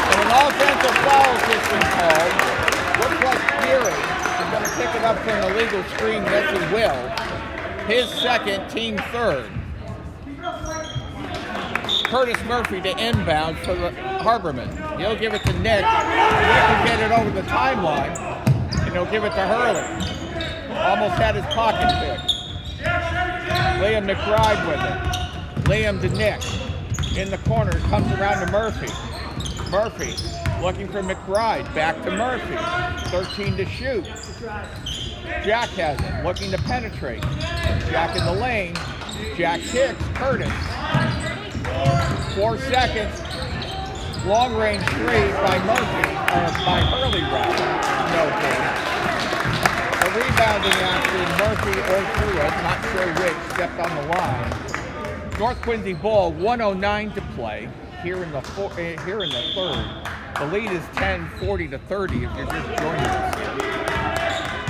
And an offensive foul has been called. Looks like Fury is going to pick it up for an illegal screen. Yes, he will. His second, team third. Curtis Murphy to inbound for the Harbormen. He'll give it to Nick. Nick will get it over the timeline, and he'll give it to Hurley. Almost had his pocket picked. Liam McBride with it. Liam to Nick. In the corner, comes around to Murphy. Murphy looking for McBride. Back to Murphy. 13 to shoot. Jack has it. Looking to penetrate. Jack in the lane. Jack kicks. Curtis. 4 seconds. Long range 3 by Murphy. By Hurley rather. No good. A rebounding action. Murphy or Pruitt, not sure which, stepped on the line. North Quincy ball. 1:09 to play. Here in the third. The lead is 10, 40 to 30 if you're just joining us here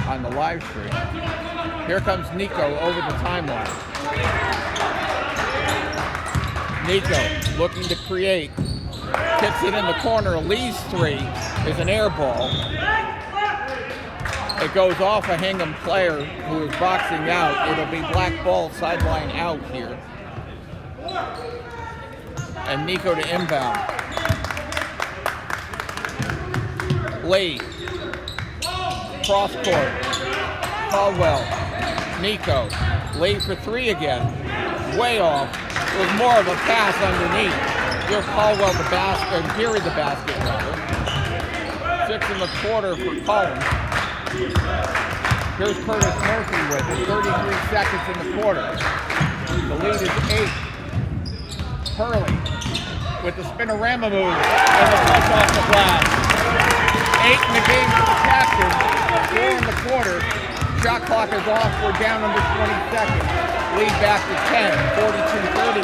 on the live stream. Here comes Nico over the timeline. Nico looking to create. Kicks it in the corner. Lee's 3 is an air ball. It goes off a Hingham player who is boxing out. It'll be black ball sideline out here. And Nico to inbound. Lee. Cross court. Caldwell. Nico. Lee for 3 again. Way off. It was more of a pass underneath. Here's Caldwell the basket, and Geary the basket rather. 6 in the quarter for Collins. Here's Curtis Murphy with it. 33 seconds in the quarter. The lead is 8. Hurley with the spinorama move and the touch off the glass. 8 in the game for the captain. 4 in the quarter. Shot clock is off. We're down under 20 seconds. Lead back to 10. 42-32.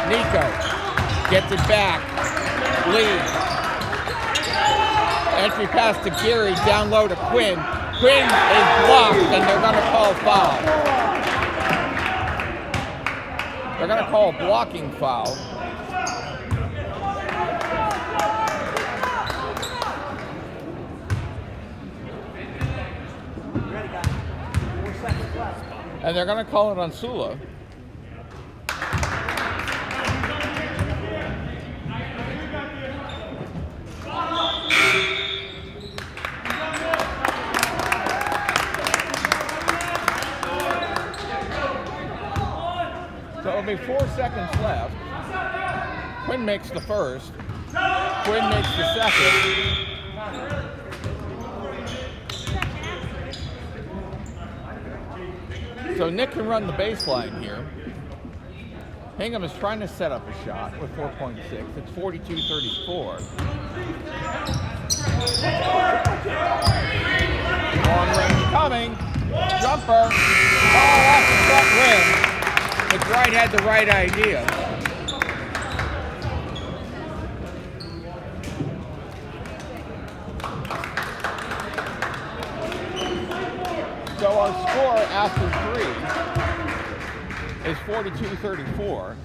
Nico gets it back. Lee. Entry pass to Geary. Down low to Quinn. Quinn is blocked, and they're going to call foul. They're going to call a blocking foul. And they're going to call it on Sula. So There'll be 4 seconds left. Quinn makes the first. Quinn makes the second. So Nick can run the baseline here. Hingham is trying to set up a shot with 4.6. It's 42-34. Long range coming. Jumper. Oh, off the front rim. McBride had the right idea. So our score after 3 is 42-34.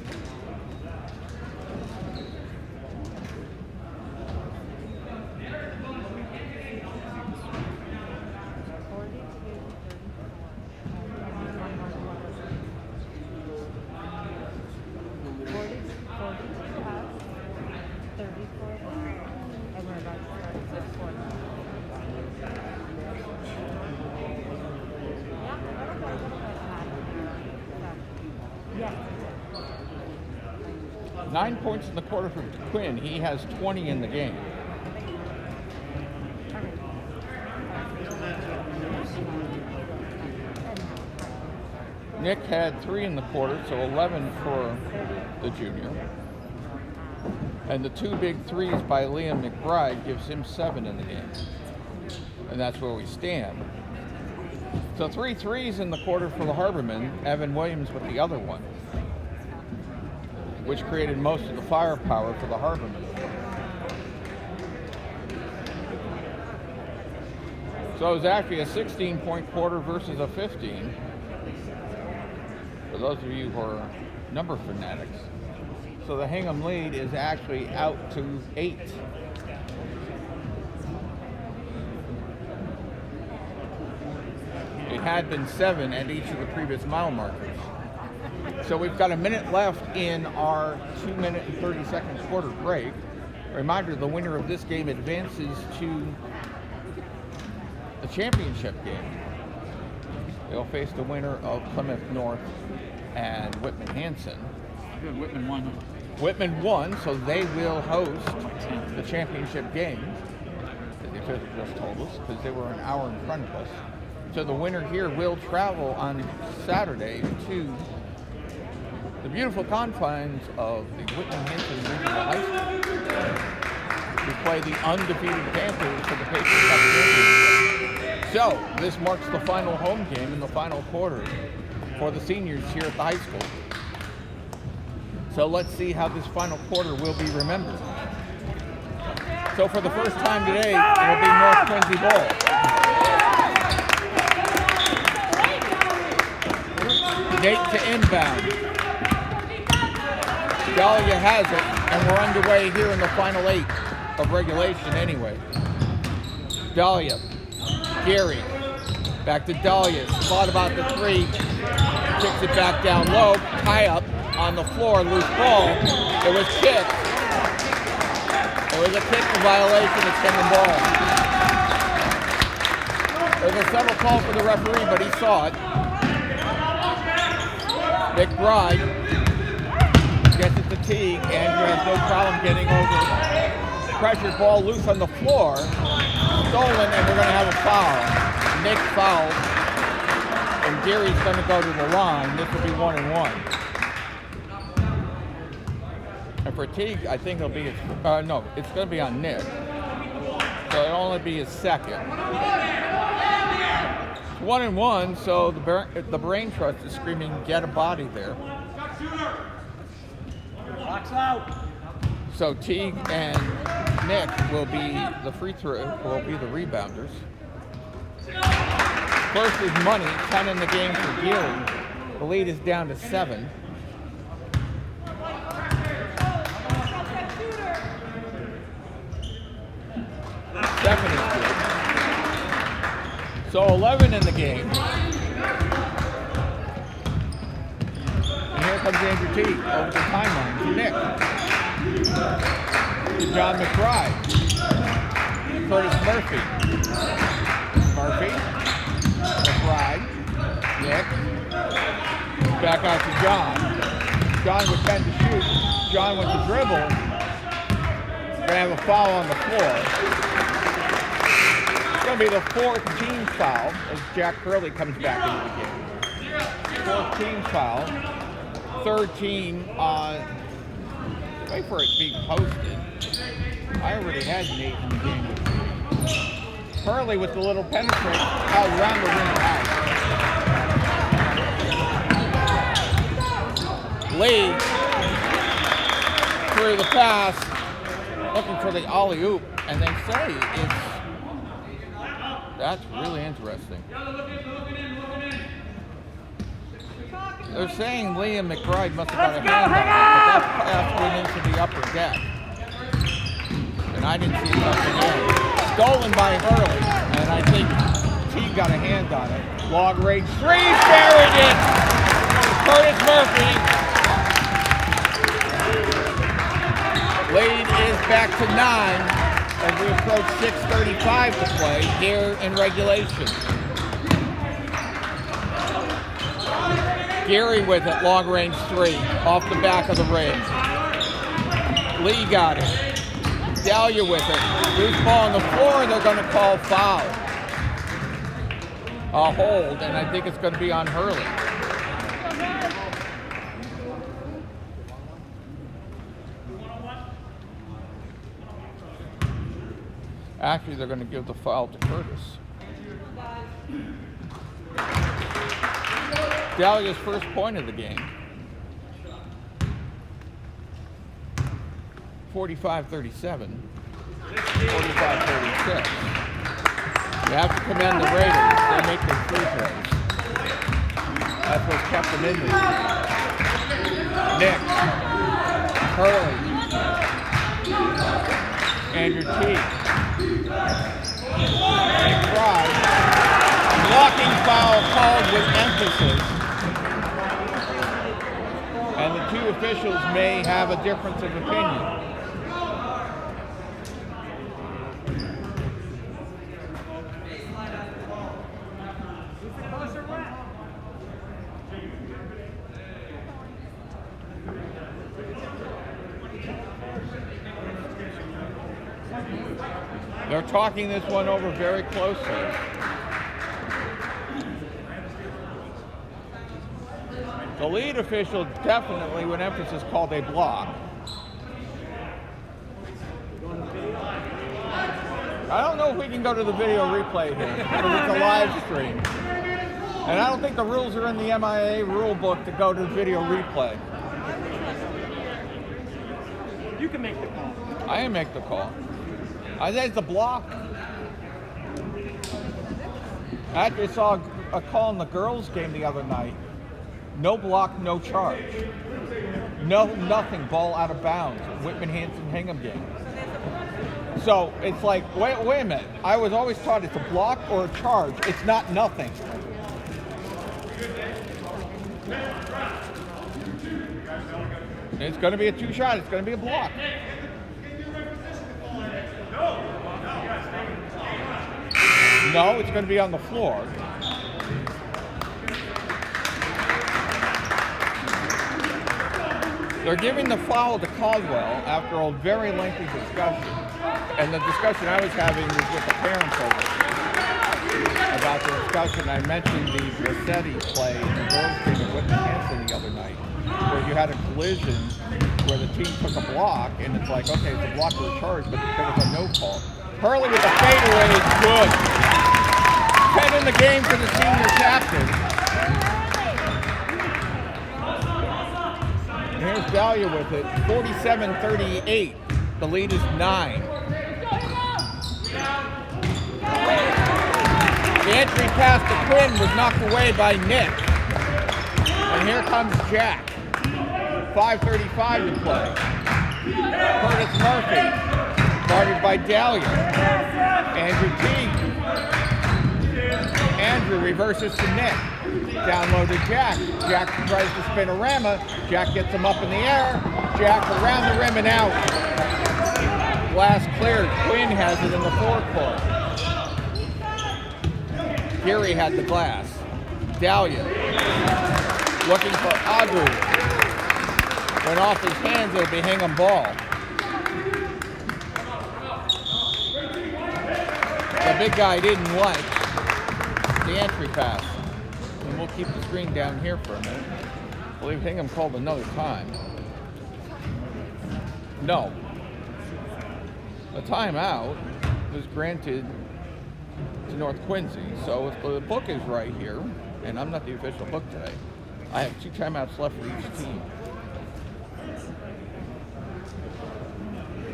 Yes. 9 points in the quarter for Quinn. He has 20 in the game. Nick had 3 in the quarter, so 11 for the junior. And the 2 big threes by Liam McBride gives him 7 in the game. And that's where we stand. So 3 threes in the quarter for the Harbormen, Evan Williams with the other one, which created most of the firepower for the Harbormen. So it was actually a 16-point quarter versus a 15. For those of you who are number fanatics. So the Hingham lead is actually out to 8. It had been 7 at each of the previous mile markers. So we've got a minute left in our 2-minute and 30-second quarter break. Reminder, the winner of this game advances to the championship game. They'll face the winner of Plymouth North and Whitman-Hanson. Good, Whitman won. Whitman won, so they will host the championship game. The official just told us, because they were an hour in front of us. So the winner here will travel on Saturday to the beautiful confines of the Whitman-Hanson Regional High School to play the undefeated Panthers for the Patriot Cup Championship. So this marks the final home game in the final quarter for the seniors here at the high school. So let's see how this final quarter will be remembered. So for the first time today, it will be North Quincy ball. Nate to inbound. Dahlia has it, and we're underway here in the final 8 of regulation anyway. Dahlia, Gary, back to Dahlia, thought about the 3, kicks it back down low, tie up on the floor, loose ball. It was kicked. It was a kick in violation of Hingham ball. There was a several call for the referee, but he saw it. McBride gets it to Teague. Andrew has no problem getting over. Pressure ball loose on the floor. Stolen, and we're going to have a foul. Nick fouled. And Gary's going to go to the line. This will be 1-1. And for Teague, I think it'll be his, no, it's going to be on Nick. So it'll only be his second. 1-1, so the Brain Trust is screaming, get a body there. Box out. So Teague and Nick will be the free throw, will be the rebounders. First is money, 10 in the game for Gary. The lead is down to 7. Second is good. So 11 in the game. And here comes Andrew Teague over the timeline to Nick. To John McBride. Curtis Murphy. Murphy. McBride. Nick. Back out to John. John would tend to shoot. John with the dribble. Gonna have a foul on the floor. It's gonna be the 4th team foul as Jack Hurley comes back into the game. 4th team foul. 13 on. Wait for it to be posted. I already had Nate in the game with me. Hurley with the little penetrate out around the rim out. Lee through the pass, looking for the alley-oop, and they say that's really interesting. They're saying Liam McBride must have got a hand on it, but that pass went into the upper deck. And I didn't see nothing in. Stolen by Hurley, and I think T got a hand on it. Long range three, buried it! Curtis Murphy. Lead is back to 9 as we approach 6:35 to play here in regulation. Gary with it, long range 3, off the back of the rim. Lee got it. Dahlia with it. Loose ball on the floor, and they're going to call foul. A hold, and I think it's going to be on Hurley. Actually, they're going to give the foul to Curtis. Dahlia's first point of the game. 45-37. 45-36. You have to commend the Raiders. They make their free throws. That's what kept them in this game. Nick. Hurley. Andrew T. McBride. Blocking foul called with emphasis. And the two officials may have a difference of opinion. They're talking this one over very closely. The lead official definitely, with emphasis, called a block. I don't know if we can go to the video replay here, because it's a live stream. And I don't think the rules are in the MIA rule book to go to video replay. You can make the call. I can make the call. I think it's a block. I actually saw a call in the girls' game the other night. No block, no charge. Nothing, ball out of bounds. Whitman Hanson Hingham game. So it's like, wait a minute. I was always taught it's a block or a charge. It's not nothing. It's going to be a 2-shot. It's going to be a block. No, it's going to be on the floor. They're giving the foul to Caldwell after a very lengthy discussion. And the discussion I was having was with the parents over about the discussion. I mentioned the Rossetti play in the girls' game at Whitman Hanson the other night, where you had a collision where the team took a block, and it's like, okay, it's a block or a charge, but there was a no call. Hurley with the fadeaway is good. 10 in the game for the senior captain. And here's Dahlia with it, 47-38. The lead is 9. The entry pass to Quinn was knocked away by Nick. And here comes Jack. 5:35 to play. Curtis Murphy, guarded by Dahlia. Andrew T. Andrew reverses to Nick. Down low to Jack. Jack tries to spin-a-rama. Jack gets him up in the air. Jack around the rim and out. Glass cleared. Quinn has it in the forecourt. Gary had the glass. Dahlia looking for Agu. Went off his hands, it'll be Hingham ball. The big guy didn't like the entry pass. And we'll keep the screen down here for a minute. I believe Hingham called another time. No. A timeout was granted to North Quincy. So if the book is right here, and I'm not the official book today, I have 2 timeouts left for each team.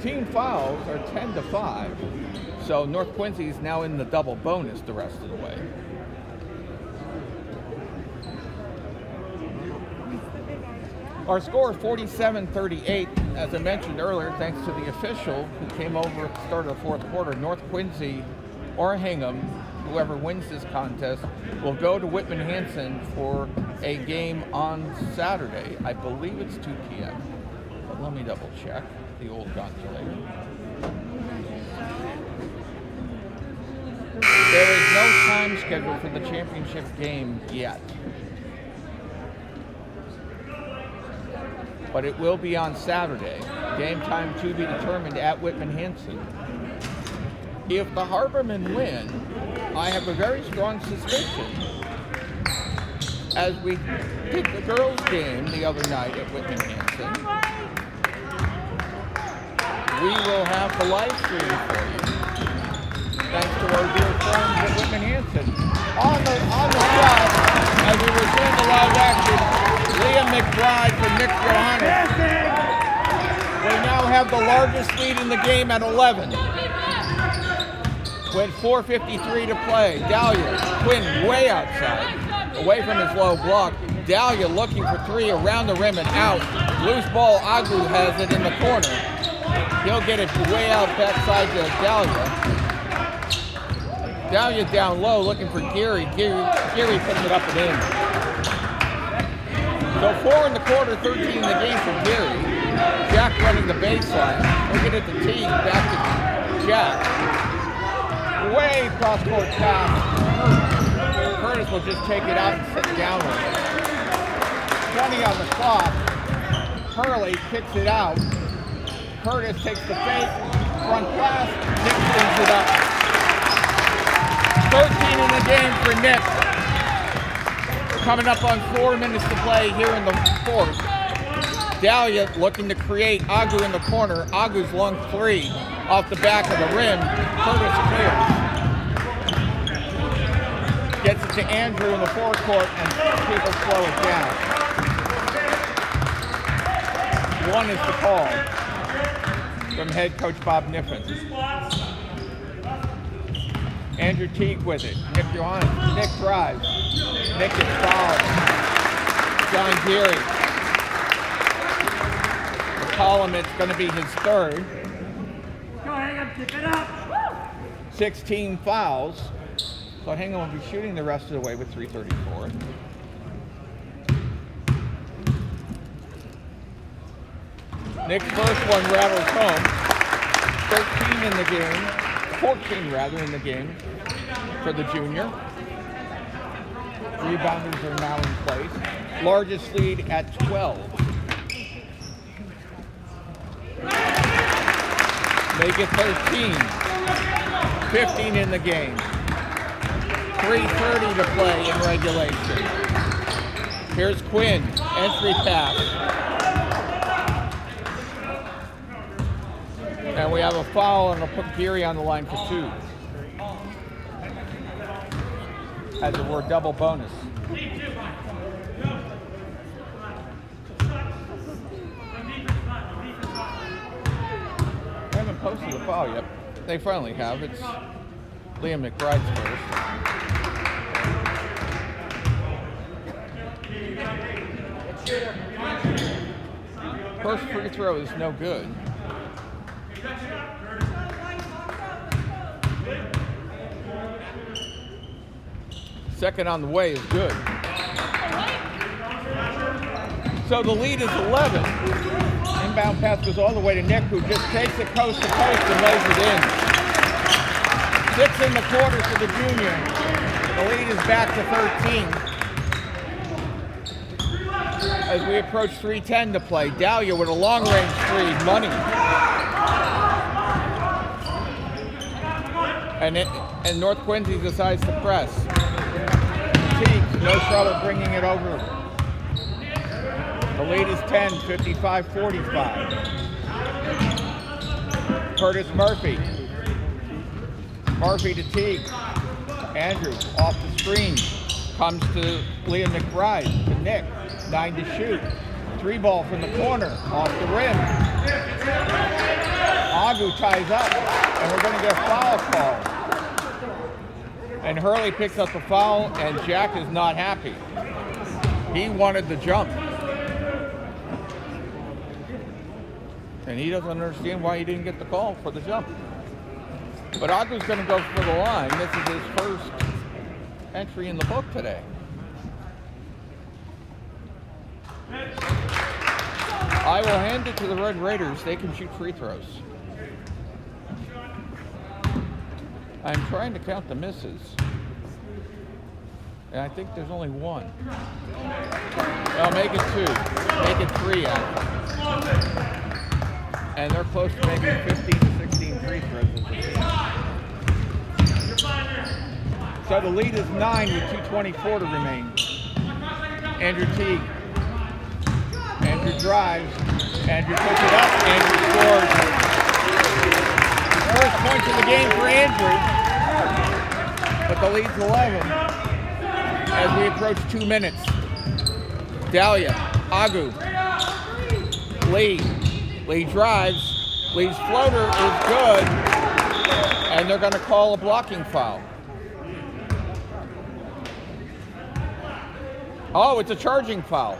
Team fouls are 10-5. So North Quincy is now in the double bonus the rest of the way. Our score is 47-38. As I mentioned earlier, thanks to the official who came over at the start of the 4th quarter, North Quincy or Hingham, whoever wins this contest, will go to Whitman-Hanson for a game on Saturday. I believe it's 2 p.m. But let me double check the old calculator. There is no time schedule for the championship game yet. But it will be on Saturday. Game time to be determined at Whitman-Hanson. If the Harbormen win, I have a very strong suspicion, as we did the girls' game the other night at Whitman-Hanson, we will have the live stream for you. Thanks to our dear friends at Whitman-Hanson. On the shot, as we return to live action, Liam McBride from Nick Johannes. We now have the largest lead in the game at 11. With 4:53 to play. Dahlia, Quinn way outside, away from his low block. Dahlia looking for 3 around the rim and out. Loose ball, Agu has it in the corner. He'll get it way out backside to Dahlia. Dahlia down low looking for Geary. Geary puts it up and in. So 4 in the quarter, 13 in the game for Geary. Jack running the baseline. We'll get it to Teague, back to Jack. Way cross-court pass. Curtis will just take it out and sit down with it. 20 on the clock. Hurley kicks it out. Curtis takes the fake. Front pass. Nick brings it up. 13 in the game for Nick. Coming up on 4 minutes to play here in the 4th. Dahlia looking to create. Agu in the corner. Agu's long 3 off the back of the rim. Curtis clears. Gets it to Andrew in the forecourt, and people slow it down. 1 is the call from head coach Bob Niffen. Andrew Teague with it. Nick Johannes. Nick drives. Nick gets fouled. John Geary. McCollum, it's going to be his 3rd. Go Hingham, keep it up. 16 fouls. So Hingham will be shooting the rest of the way with 3:34. Nick's first one rattles home. 13 in the game. 14 rather in the game for the junior. Rebounders are now in place. Largest lead at 12. Make it 13. 15 in the game. 3:30 to play in regulation. Here's Quinn. Entry pass. And we have a foul, and we'll put Geary on the line for 2. As it were, double bonus. They haven't posted a foul yet. They finally have. It's Liam McBride's first. First free throw is no good. Second on the way is good. So the lead is 11. Inbound pass goes all the way to Nick, who just takes it coast to coast and lays it in. 6 in the quarter for the junior. The lead is back to 13. as we approach 3:10 to play. Dahlia with a long-range three, money. And North Quincy decides to press. Teague, no trouble bringing it over. The lead is 10, 55-45. Curtis Murphy. Murphy to Teague. Andrew off the screen. Comes to Liam McBride, to Nick. 9 to shoot. 3 ball from the corner, off the rim. Agu ties up, and we're going to get a foul call. And Hurley picks up the foul, and Jack is not happy. He wanted the jump. And he doesn't understand why he didn't get the call for the jump. But Agu's going to go for the line. This is his first entry in the book today. I will hand it to the Red Raiders. They can shoot free throws. I'm trying to count the misses. And I think there's only one. I'll make it 2. Make it 3 actually. And they're close to making 15 to 16 free throws as a team. So the lead is 9 with 2:24 to remain. Andrew Teague. Andrew drives. Andrew puts it up. Andrew scores. First points of the game for Andrew. But the lead's 11 as we approach 2 minutes. Dahlia, Agu, Lee. Lee drives. Lee's floater is good. And they're going to call a blocking foul. Oh, it's a charging foul.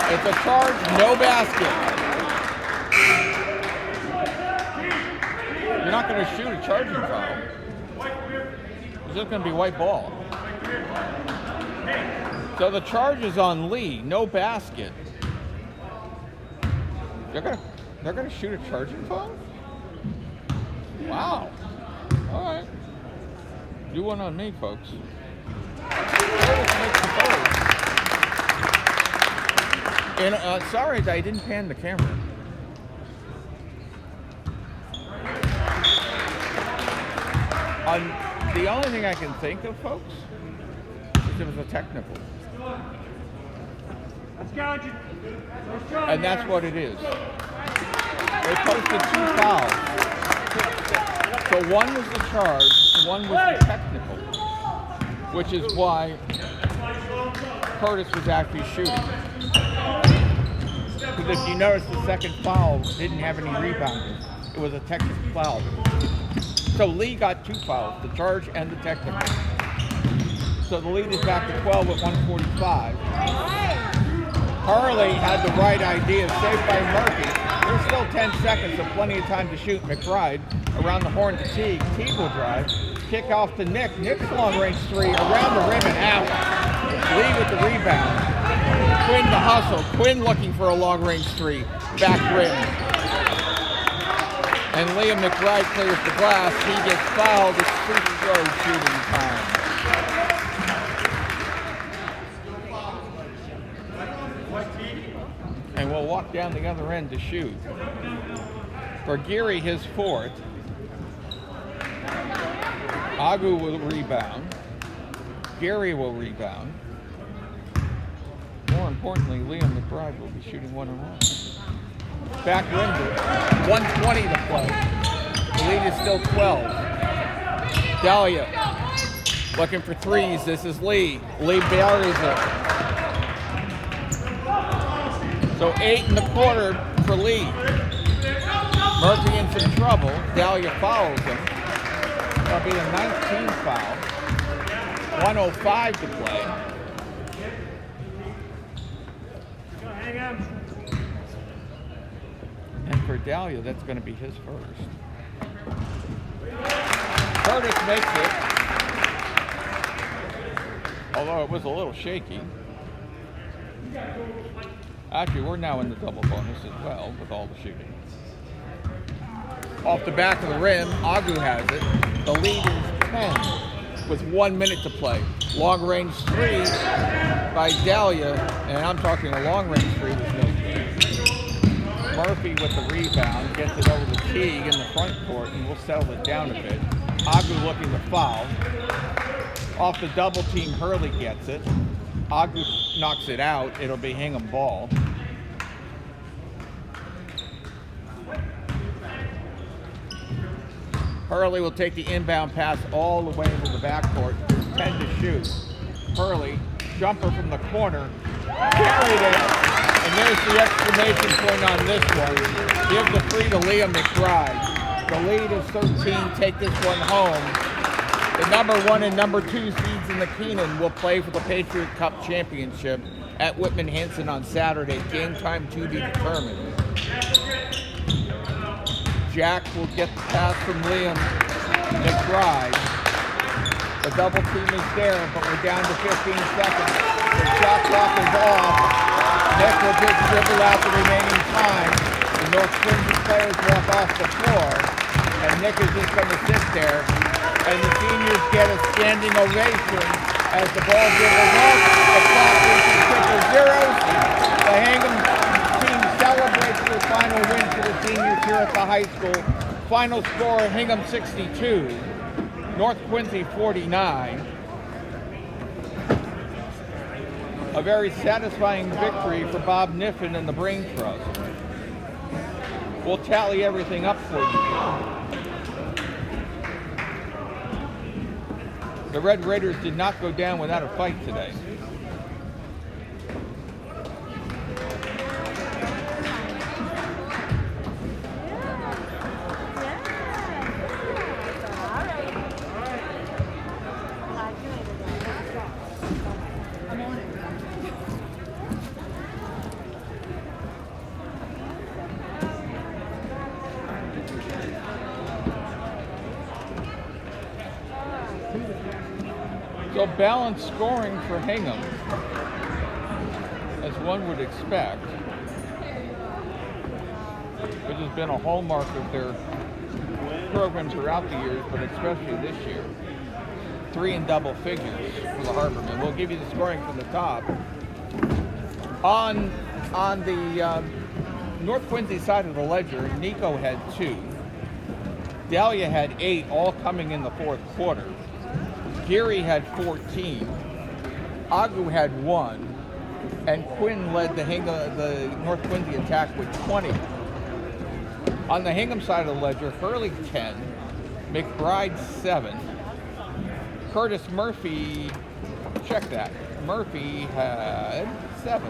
It's a charge, no basket. You're not going to shoot a charging foul. It's just going to be white ball. So the charge is on Lee, no basket. They're going to shoot a charging foul? Wow. All right. Do one on me, folks. And sorry, I didn't pan the camera. The only thing I can think of, folks, is it was a technical. And that's what it is. They posted 2 fouls. So one was the charge, one was the technical, which is why Curtis was actually shooting. Because if you notice, the second foul didn't have any rebounders. It was a technical foul. So Lee got 2 fouls, the charge and the technical. So the lead is back to 12 at 1:45. Harley had the right idea, saved by Murphy. There's still 10 seconds, so plenty of time to shoot. McBride around the horn to Teague. Teague will drive. Kick off to Nick. Nick's long-range three around the rim and out. Lee with the rebound. Quinn the hustle. Quinn looking for a long-range three. Back rim. And Liam McBride clears the glass. He gets fouled. It's free throw shooting time. And we'll walk down the other end to shoot. For Geary, his 4th. Agu will rebound. Geary will rebound. More importantly, Liam McBride will be shooting 1-on-1. Back window, 1:20 to play. The lead is still 12. Dahlia looking for threes. This is Lee. Lee buries it. So 8.25 for Lee. Murphy in some trouble. Dahlia fouls him. That'll be a 19 foul. 1:05 to play. And for Dahlia, that's going to be his first. Curtis makes it. Although it was a little shaky. Actually, we're now in the double bonus as well with all the shooting. Off the back of the rim, Agu has it. The lead is 10 with 1 minute to play. Long range three by Dahlia, and I'm talking a long range three was no good. Murphy with the rebound gets it over to Teague in the front court, and we'll settle it down a bit. Agu looking to foul. Off the double team, Hurley gets it. Agu knocks it out. It'll be Hingham ball. Hurley will take the inbound pass all the way into the backcourt. 10 to shoot. Hurley, jumper from the corner, carried it. And there's the exclamation point on this one. Give the free to Liam McBride. The lead is 13. Take this one home. The number 1 and number 2 seeds in the Keenan will play for the Patriot Cup Championship at Whitman Hanson on Saturday. Game time to be determined. Jack will get the pass from Liam McBride. The double team is there, but we're down to 15 seconds. The shot clock is off. Nick will just dribble out the remaining time. The North Quincy players walk off the floor, and Nick is just going to sit there. And the seniors get a standing ovation as the ball dribbles off. The clock reaches triple zeros. The Hingham team celebrates their final win for the seniors here at the high school. Final score, Hingham 62, North Quincy 49. A very satisfying victory for Bob Niffen and the Brain Trust. We'll tally everything up for you. The Red Raiders did not go down without a fight today. So balanced scoring for Hingham, as one would expect, which has been a hallmark of their program throughout the years, but especially this year. 3 in double figures for the Harbormen. We'll give you the scoring from the top. On the North Quincy side of the ledger, Nico had 2. Dahlia had 8, all coming in the fourth quarter. Geary had 14, Agu had 1, and Quinn led the North Quincy attack with 20. On the Hingham side of the ledger, Hurley 10, McBride 7, Curtis Murphy, check that, Murphy had 7.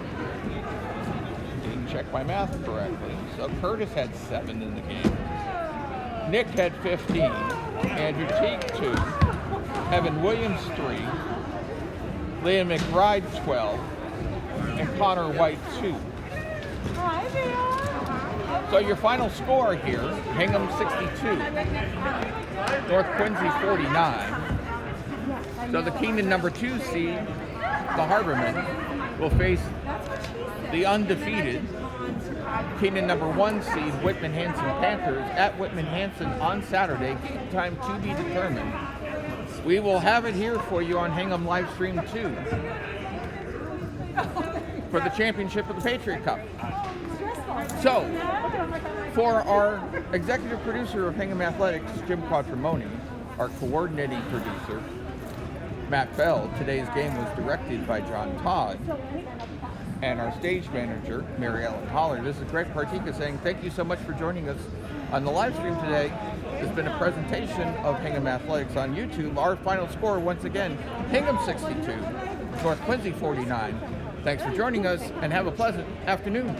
Didn't check my math correctly, so Curtis had 7 in the game. Nick had 15, Andrew Teague 2, Evan Williams 3, Liam McBride 12, and Connor White 2. So your final score here, Hingham 62, North Quincy 49. So the Keenan number 2 seed, the Harbormen, will face the undefeated Keenan number 1 seed, Whitman Hanson Panthers, at Whitman Hanson on Saturday. Game time to be determined. We will have it here for you on Hingham Livestream 2 for the championship of the Patriot Cup. So, for our executive producer of Hingham Athletics, Jim Quattromoni, our coordinating producer, Matt Bell, today's game was directed by John Todd, and our stage manager, Mary Ellen Holler. This is Greg Partika saying thank you so much for joining us on the live stream today. It's been a presentation of Hingham Athletics on YouTube. Our final score, once again, Hingham 62, North Quincy 49. Thanks for joining us, and have a pleasant afternoon.